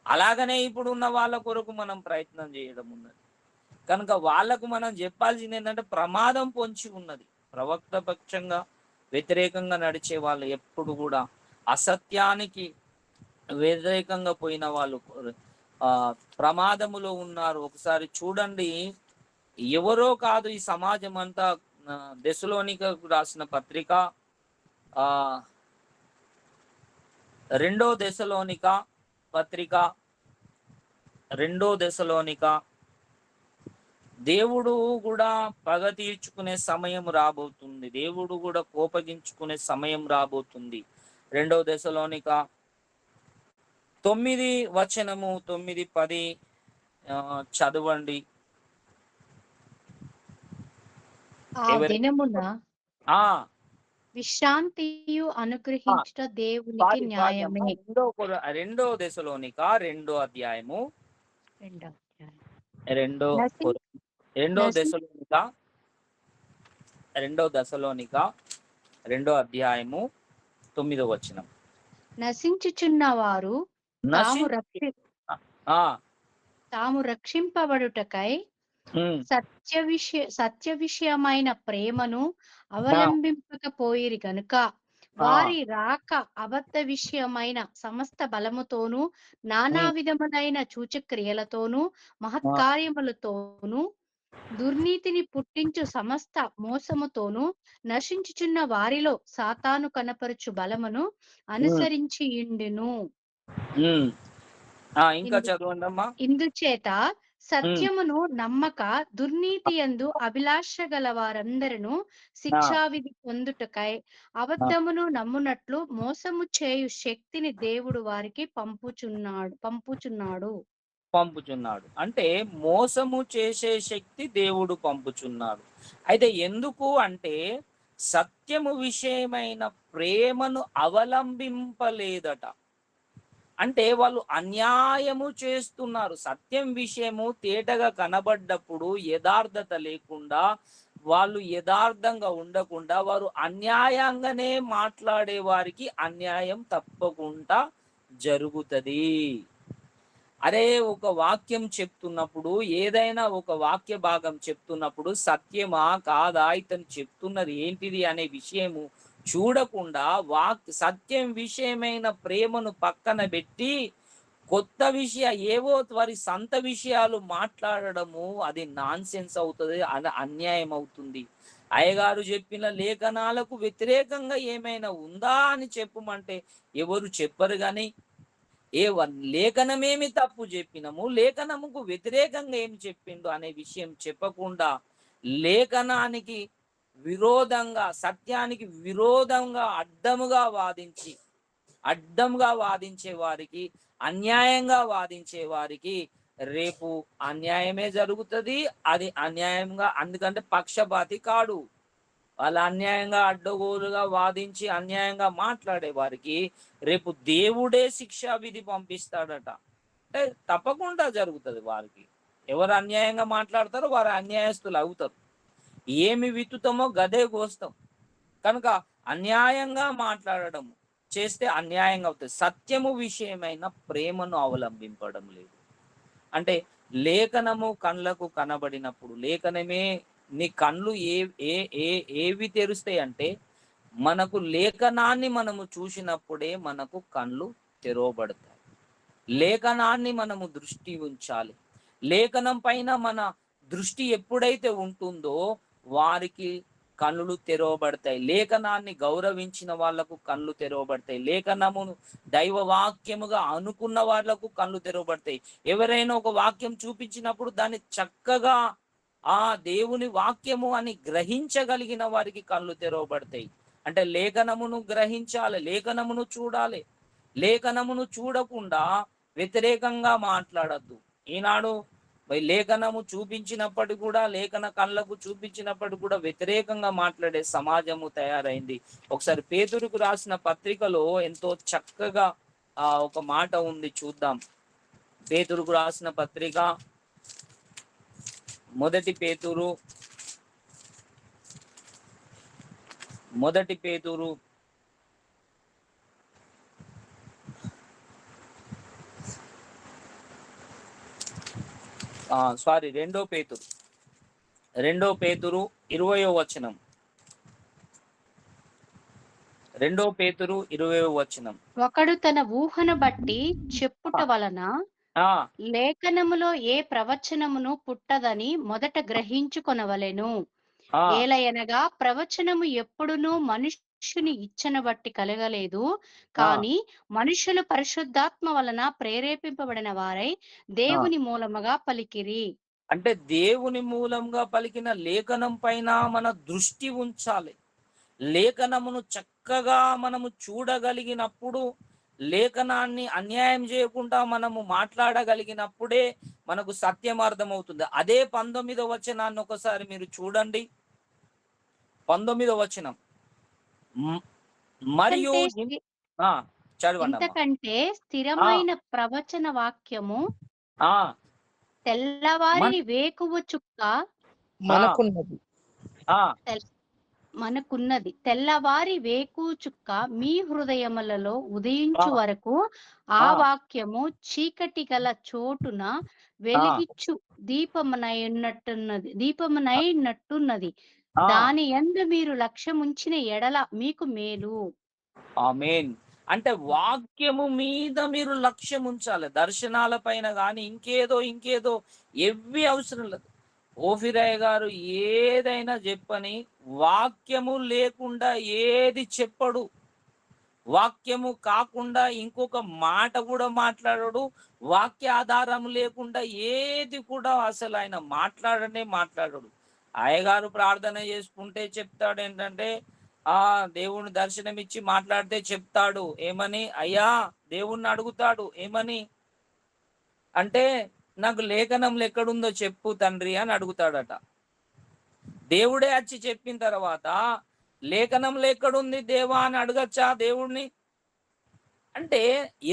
అలాగనే ఇప్పుడు ఉన్న వాళ్ళ కొరకు మనం ప్రయత్నం చేయడం ఉన్నది. కనుక వాళ్లకు మనం చెప్పాల్సింది ఏంటంటే ప్రమాదం పొంచి ఉన్నది. ప్రవక్త పక్షంగా వ్యతిరేకంగా నడిచే వాళ్ళు ఎప్పుడు కూడా అసత్యానికి వ్యతిరేకంగా పోయిన వాళ్ళు ప్రమాదములో ఉన్నారు. ఒకసారి చూడండి, ఎవరో కాదు ఈ సమాజం అంతా. దెసలోనికకు రాసిన పత్రిక 2 దెసలోనిక పత్రిక 2 దెసలోనిక దేవుడు కూడా పగ తీర్చుకునే సమయం రాబోతుంది. దేవుడు కూడా కోపగించుకునే సమయం రాబోతుంది. 2 దెసలోనిక 9 వచనము 9-10 చదవండి. ఆ ఎవరి దినమున ఆ విశ్రాంతియు ఆ, అనుగ్రహించుట దేవునికి పాడి పాడి అమ్మ. న్యాయమే. రెండో దశలోనిక 2వ అధ్యాయము. రెండవ అధ్యాయం. రెండో నశిం కొర- రెండో నశిం దశలోనిక రెండో దశలోనిక 2వ అధ్యాయము 9వ వచనం. నశించుచున్న వారు తాము నశించి రక్షి ఆ, తాము రక్షింపబడుటకై ఉమ్, సత్య విషయమైన ప్రేమను ఆ, అవలంబింపకపోయిరి గనుక ఆ, వారి రాక అబద్ధ విషయమైన సమస్త బలముతోనూ నానా ఉమ్, విధములైన సూచక్రియలతోనూ ఆ, మహత్కార్యములతోనూ దుర్నీతిని పుట్టించు సమస్త మోసముతోనూ నశించుచున్న వారిలో సాతాను కనపరుచు బలమును ఉమ్, అనుసరించి ఇండును. ఉమ్. ఇంకా చదవండి అమ్మా. ఇందుచేత ఉమ్, సత్యమును నమ్మక దుర్నీతి యందు అభిలాష గల వారందరూ శిక్షావిధి పొందుటకై ఆ, అబద్ధమును నమ్మునట్లు మోసము చేయు శక్తిని దేవుడు వారికి పంపుచున్నాడు. పంపుచున్నాడు. అంటే మోసము చేసే శక్తి దేవుడు పంపుచున్నాడు. అయితే ఎందుకు అంటే సత్యము విషయమైన ప్రేమను అవలంబింపలేదట. అంటే వాళ్ళు అన్యాయము చేస్తున్నారు. సత్యం విషయము తేటగా కనబడ్డప్పుడు యథార్థత లేకుండా, వాళ్ళు యథార్థంగా ఉండకుండా వారు అన్యాయంగానే మాట్లాడే వారికి అన్యాయం తప్పకుండా జరుగుతుంది. అరే, ఒక వాక్యం చెప్తున్నప్పుడు, ఏదైనా ఒక వాక్య భాగం చెప్తున్నప్పుడు సత్యమా కాదా, ఇతను చెప్తున్నది ఏంటిది అనే విషయము చూడకుండా సత్యం విషయమైన ప్రేమను పక్కన పెట్టి కొత్త ఏవో వారి సంత విషయాలు మాట్లాడడము అది నాన్సెన్స్ అవుతుంది, అది అన్యాయం అవుతుంది. అయ్యగారు చెప్పిన లేఖనాలకు వ్యతిరేకంగా ఏమైనా ఉందా అని చెప్పమంటే ఎవరు చెప్పరు. కానీ లేఖనమేమి తప్పు చెప్పినము, లేఖనముకు వ్యతిరేకంగా ఏమి చెప్పిండు అనే విషయం చెప్పకుండా లేఖనానికి విరోధంగా, సత్యానికి విరోధంగా అడ్డంగా వాదించే వారికి, అన్యాయంగా వాదించే వారికి రేపు అన్యాయమే జరుగుతుంది. అది అన్యాయంగా, అందుకంటే పక్షపాతి కాడు. వాళ్ళు అన్యాయంగా అడ్డగోలుగా వాదించి అన్యాయంగా మాట్లాడే వారికి రేపు దేవుడే శిక్షా విధి పంపిస్తాడట. అంటే తప్పకుండా జరుగుతుంది. వారికి ఎవరు అన్యాయంగా మాట్లాడతారో వారు అన్యాయస్తులు అవుతారు. ఏమి విత్తుతామో గదే కోస్తాం. కనుక అన్యాయంగా మాట్లాడడం చేస్తే అన్యాయంగా అవుతుంది. సత్యము విషయమైన ప్రేమను అవలంబింపడం లేదు. అంటే లేఖనము కళ్ళకు కనబడినప్పుడు, లేఖనమే నీ కళ్ళు ఏవి తెరుస్తాయి అంటే మనకు లేఖనాన్ని మనము చూసినప్పుడే మనకు కళ్ళు తెరవబడతాయి. లేఖనాన్ని మనము దృష్టి ఉంచాలి. లేఖనం పైన మన దృష్టి ఎప్పుడైతే ఉంటుందో వారికి కన్నులు తెరవబడతాయి. లేఖనాన్ని గౌరవించిన వాళ్లకు కళ్ళు తెరవబడతాయి. లేఖనమును దైవవాక్యముగా అనుకున్న వాళ్లకు కళ్ళు తెరవబడతాయి. ఎవరైనా ఒక వాక్యం చూపించినప్పుడు దాన్ని చక్కగా ఆ దేవుని వాక్యము అని గ్రహించగలిగిన వారికి కళ్ళు తెరవబడతాయి. అంటే లేఖనమును గ్రహించాలి, లేఖనమును చూడాలి. లేఖనమును చూడకుండా వ్యతిరేకంగా మాట్లాడద్దు. ఈనాడు లేఖనము చూపించినప్పటికీ కూడా, లేఖన కళ్ళకు చూపించినప్పటికీ కూడా వ్యతిరేకంగా మాట్లాడే సమాజము తయారైంది. ఒకసారి పేతురుకు రాసిన పత్రికలో ఎంతో చక్కగా ఒక మాట ఉంది, చూద్దాం. పేతురుకు రాసిన పత్రిక మొదటి పేతురు రెండో పేతురు 20వ వచనం. 2 పేతురు 20వ వచనం. ఒకడు తన ఊహను బట్టి చెప్పుట వలన లేఖనములో ఏ ప్రవచనమును పుట్టదని మొదట గ్రహించుకొనవలెను. ఏలయనగా ప్రవచనము ఎప్పుడునూ మనుష్యుని ఇచ్చను బట్టి కలగలేదు, కానీ మనుషులు పరిశుద్ధాత్మ వలన ప్రేరేపింపబడిన వారై దేవుని మూలముగా పలికిరి. అంటే దేవుని మూలంగా పలికిన లేఖనం పైన మన దృష్టి ఉంచాలి. లేఖనమును చక్కగా మనము చూడగలిగినప్పుడు లేఖనాన్ని అన్యాయం చేయకుండా మనము మాట్లాడగలిగినప్పుడే మనకు సత్యం అర్థమవుతుంది. అదే 19వ వచనాన్ని ఒకసారి మీరు చూడండి. 19వ వచనం. మరియు చదవండి అమ్మా. ఇంతకంటే స్థిరమైన ప్రవచన వాక్యము తెల్లవారి వేకువ చుక్క మనకున్నది. తెల్లవారి వేకువ చుక్క మీ హృదయములలో ఉదయించు వరకు ఆ వాక్యము చీకటి గల చోటున వెలిగిచ్చు దీపమునైనట్టున్నది. దాని యందు మీరు లక్ష్యముంచిన ఎడల మీకు మేలు. ఆమేన్. అంటే వాక్యము మీద మీరు లక్ష్యం ఉంచాలి. దర్శనాల పైన కానీ ఇంకేదో ఎవ్వి అవసరం లేదు. ఓఫిరయ్య గారు ఏదైనా చెప్పని, వాక్యము లేకుండా ఏది చెప్పడు. వాక్యము కాకుండా ఇంకొక మాట కూడా మాట్లాడడు. వాక్య ఆధారం లేకుండా ఏది కూడా అసలు ఆయన మాట్లాడడు. అయ్యగారు ప్రార్థన చేసుకుంటే చెప్తాడు ఏంటంటే, దేవుని దర్శనం ఇచ్చి మాట్లాడితే చెప్తాడు ఏమని, అయ్యా దేవుణ్ణి అడుగుతాడు ఏమని అంటే, నాకు లేఖనంలో ఎక్కడుందో చెప్పు తండ్రి అని అడుగుతాడట. దేవుడే వచ్చి చెప్పిన తర్వాత లేఖనంలో ఎక్కడుంది దేవా అని అడగచ్చా దేవుణ్ణి? అంటే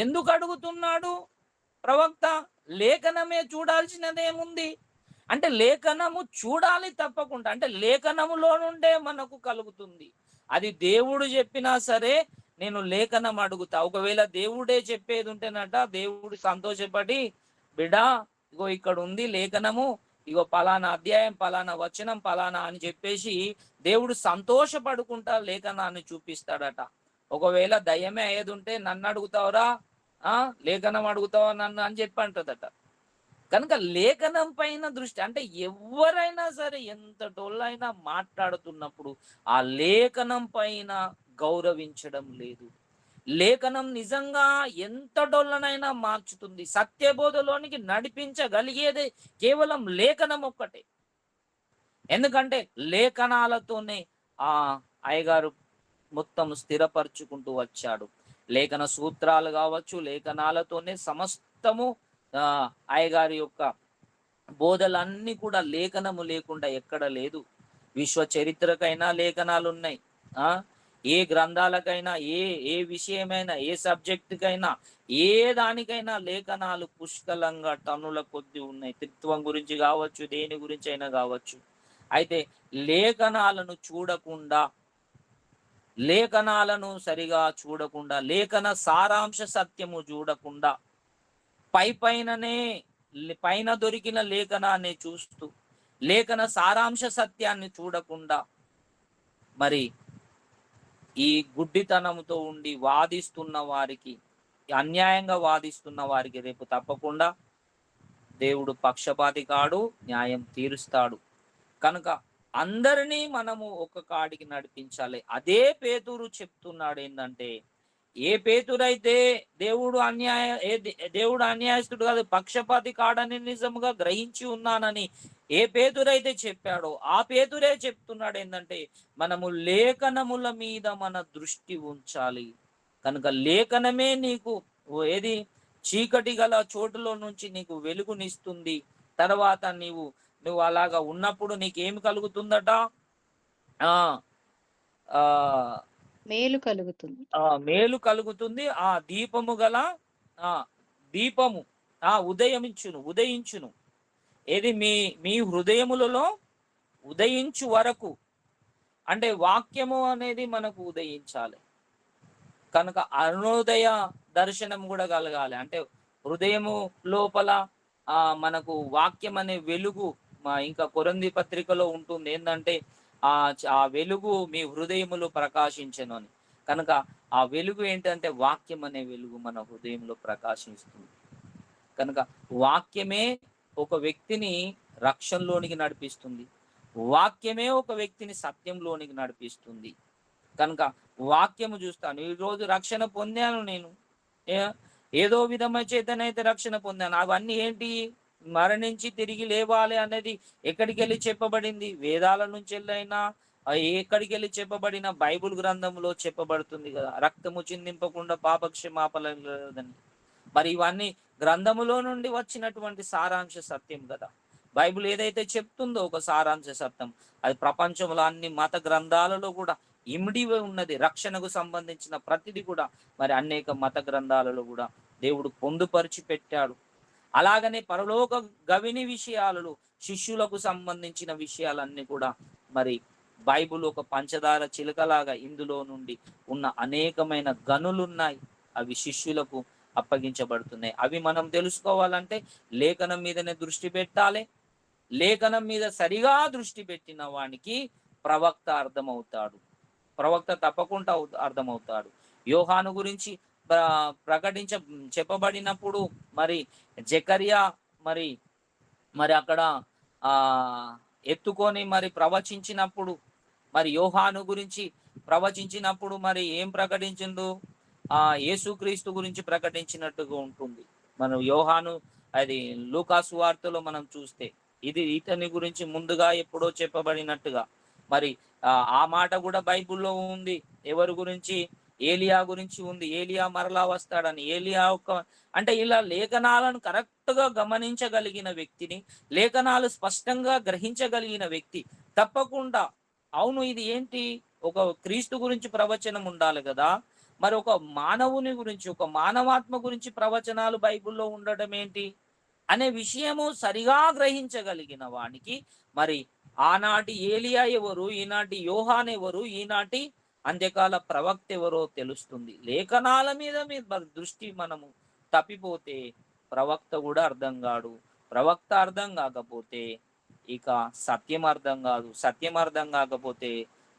ఎందుకు అడుగుతున్నాడు ప్రవక్త? లేఖనమే చూడాల్సినదేముంది అంటే, లేఖనము చూడాలి తప్పకుండా. అంటే లేఖనములో నుండే మనకు కలుగుతుంది. అది దేవుడు చెప్పినా సరే నేను లేఖనం అడుగుతా. ఒకవేళ దేవుడే చెప్పేది ఉంటేనట, దేవుడు సంతోషపడి, బిడ్డా ఇగో ఇక్కడ ఉంది లేఖనము, ఇగో పలానా అధ్యాయం, పలానా వచనం, పలానా అని చెప్పేసి దేవుడు సంతోషపడుకుంటా లేఖనాన్ని చూపిస్తాడట. ఒకవేళ దయ్యమే అయ్యేది ఉంటే నన్ను అడుగుతావురా, లేఖనం అడుగుతావా నన్ను అని చెప్పి అంటదట. కనుక లేఖనం పైన దృష్టి, అంటే ఎవరైనా సరే ఎంత డొల్లైనా మాట్లాడుతున్నప్పుడు ఆ లేఖనం పైన గౌరవించడం లేదు. లేఖనం నిజంగా ఎంత డొల్లనైనా మార్చుతుంది. సత్యబోధలోనికి నడిపించగలిగేదే కేవలం లేఖనం ఒక్కటే. ఎందుకంటే లేఖనాలతోనే అయ్యగారు మొత్తం స్థిరపరుచుకుంటూ వచ్చాడు. లేఖన సూత్రాలు కావచ్చు, లేఖనాలతోనే సమస్తము అయ్యగారి యొక్క బోధలన్నీ కూడా లేఖనము లేకుండా ఎక్కడ లేదు. విశ్వ చరిత్రకైనా లేఖనాలు ఉన్నాయి. ఏ గ్రంథాలకైనా, ఏ విషయమైనా, ఏ సబ్జెక్టుకైనా, ఏ దానికైనా లేఖనాలు పుష్కలంగా టన్నుల కొద్ది ఉన్నాయి. త్రిత్వం గురించి కావచ్చు, దేని గురించి అయినా కావచ్చు. అయితే లేఖనాలను సరిగా చూడకుండా, లేఖన సారాంశ సత్యము చూడకుండా, పైన దొరికిన లేఖనాన్ని చూస్తూ లేఖన సారాంశ సత్యాన్ని చూడకుండా మరి ఈ గుడ్డితనంతో ఉండి వాదిస్తున్న వారికి, అన్యాయంగా వాదిస్తున్న వారికి రేపు తప్పకుండా దేవుడు పక్షపాతి కాడు, న్యాయం తీరుస్తాడు. కనుక అందరినీ మనము ఒక కాడికి నడిపించాలి. అదే పేతురు చెప్తున్నాడు ఏంటంటే, ఏ పేతురైతే దేవుడు అన్యాయస్తుడు కాదు, పక్షపాతి కాడని నిజముగా గ్రహించి ఉన్నానని ఏ పేతురైతే చెప్పాడో ఆ పేతురే చెప్తున్నాడు ఏంటంటే, మనము లేఖనముల మీద మన దృష్టి ఉంచాలి. కనుక లేఖనమే నీకు చీకటి గల చోటులో నుంచి నీకు వెలుగునిస్తుంది. తర్వాత నువ్వు అలాగా ఉన్నప్పుడు నీకేమి కలుగుతుందట? మేలు కలుగుతుంది. ఆ దీపము గల దీపము ఉదయించును. ఏది మీ హృదయములలో ఉదయించు వరకు, అంటే వాక్యము అనేది మనకు ఉదయించాలి. కనుక అరుణోదయ దర్శనం కూడా కలగాలి. అంటే హృదయము లోపల మనకు వాక్యం అనే వెలుగు, ఇంకా కొరింథీ పత్రికలో ఉంటుంది ఏంటంటే, ఆ వెలుగు మీ హృదయములో ప్రకాశించెను అని. కనుక ఆ వెలుగు ఏంటంటే వాక్యం అనే వెలుగు మన హృదయంలో ప్రకాశిస్తుంది. కనుక వాక్యమే ఒక వ్యక్తిని రక్షణలోనికి నడిపిస్తుంది. వాక్యమే ఒక వ్యక్తిని సత్యంలోనికి నడిపిస్తుంది. కనుక వాక్యము చూస్తాను. ఈరోజు రక్షణ పొందాను నేను, ఏదో విధమైన చేతనైతే రక్షణ పొందాను. అవన్నీ ఏంటి? మరణించి తిరిగి లేవాలి అనేది ఎక్కడికి వెళ్ళి చెప్పబడింది? వేదాల నుంచి వెళ్ళైనా, ఎక్కడికి వెళ్ళి చెప్పబడిన బైబుల్ గ్రంథంలో చెప్పబడుతుంది కదా, రక్తము చిందింపకుండా పాపక్షమాపణ లేదని. మరి ఇవన్నీ గ్రంథములో నుండి వచ్చినటువంటి సారాంశ సత్యం కదా. బైబిల్ ఏదైతే చెప్తుందో ఒక సారాంశ సత్యం, అది ప్రపంచంలో అన్ని మత గ్రంథాలలో కూడా ఇమిడి ఉన్నది. రక్షణకు సంబంధించిన ప్రతిదీ కూడా మరి అనేక మత గ్రంథాలలో కూడా దేవుడు పొందుపరిచి పెట్టాడు. అలాగనే పరలోక గవిని విషయాలలో శిష్యులకు సంబంధించిన విషయాలన్నీ కూడా మరి బైబిల్ ఒక పంచదార చిలుకలాగా ఇందులో నుండి ఉన్న అనేకమైన గనులున్నాయి. అవి శిష్యులకు అప్పగించబడుతున్నాయి. అవి మనం తెలుసుకోవాలంటే లేఖనం మీదనే దృష్టి పెట్టాలి. లేఖనం మీద సరిగా దృష్టి పెట్టిన వానికి ప్రవక్త అర్థమవుతాడు. ప్రవక్త తప్పకుండా అర్థమవుతాడు. యోహాను గురించి చెప్పబడినప్పుడు మరి జకర్యా మరి అక్కడ ఎత్తుకొని మరి ప్రవచించినప్పుడు, మరి యోహాను గురించి ప్రవచించినప్పుడు మరి ఏం ప్రకటించిండు? యేసుక్రీస్తు గురించి ప్రకటించినట్టుగా ఉంటుంది. మనం యోహాను అది లూకా సువార్తలో మనం చూస్తే ఇది ఇతని గురించి ముందుగా ఎప్పుడో చెప్పబడినట్టుగా మరి ఆ మాట కూడా బైబిల్లో ఉంది. ఎవరి గురించి? ఏలియా గురించి ఉంది. ఏలియా మరలా వస్తాడని. ఏలియా అంటే ఇలా లేఖనాలను కరెక్ట్ గా గమనించగలిగిన వ్యక్తిని, లేఖనాలు స్పష్టంగా గ్రహించగలిగిన వ్యక్తి తప్పకుండా అవును ఇది ఏంటి, ఒక క్రీస్తు గురించి ప్రవచనం ఉండాలి కదా, మరి ఒక మానవుని గురించి, ఒక మానవాత్మ గురించి ప్రవచనాలు బైబిల్లో ఉండడం ఏంటి అనే విషయము సరిగా గ్రహించగలిగిన వానికి మరి ఆనాటి ఏలియా ఎవరు, ఈనాటి యోహాన్ ఎవరు, ఈనాటి అంత్యకాల ప్రవక్త ఎవరో తెలుస్తుంది. లేఖనాల మీద దృష్టి మనము తప్పిపోతే ప్రవక్త కూడా అర్థం కాడు. ప్రవక్త అర్థం కాకపోతే ఇక సత్యం అర్థం కాదు. సత్యం అర్థం కాకపోతే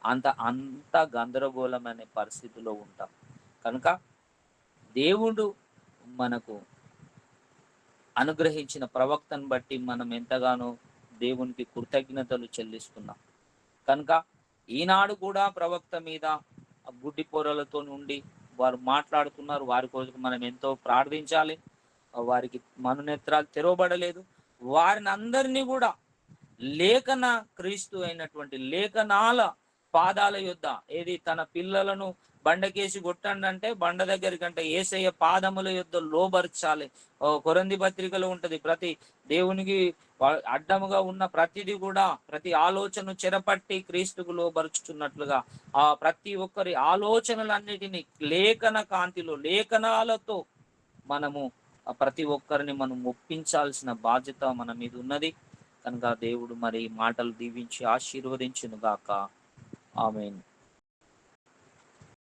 అంత గందరగోళమైన పరిస్థితిలో ఉంటాం. కనుక దేవుడు మనకు అనుగ్రహించిన ప్రవక్తను బట్టి మనం ఎంతగానో దేవునికి కృతజ్ఞతలు చెల్లిస్తున్నాం. కనుక ఈనాడు కూడా ప్రవక్త మీద గుడ్డి పొరలతో నుండి వారు మాట్లాడుతున్నారు. వారి కోసం మనం ఎంతో ప్రార్థించాలి. వారికి మనునేత్రాలు తెరవబడలేదు. వారిని అందరినీ కూడా లేఖన క్రీస్తు అయినటువంటి లేఖనాల పాదాల యొద్ద, ఏది తన పిల్లలను బండకేసి కొట్టండి అంటే బండ దగ్గరికంటే యేసయ్య పాదముల యొద్ద లోబర్చాలి. కొరింథీ పత్రికలో ఉంటది, ప్రతి దేవునికి అడ్డముగా ఉన్న ప్రతిది కూడా, ప్రతి ఆలోచన చెరపట్టి క్రీస్తుకు లోబరుచుతున్నట్లుగా ఆ ప్రతి ఒక్కరి ఆలోచనలన్నిటినీ లేఖన కాంతిలో, లేఖనాలతో మనము ప్రతి ఒక్కరిని మనం ఒప్పించాల్సిన బాధ్యత మన మీద ఉన్నది. కనుక దేవుడు మరి మాటలు దీవించి ఆశీర్వదించును గాక. ఆమేన్.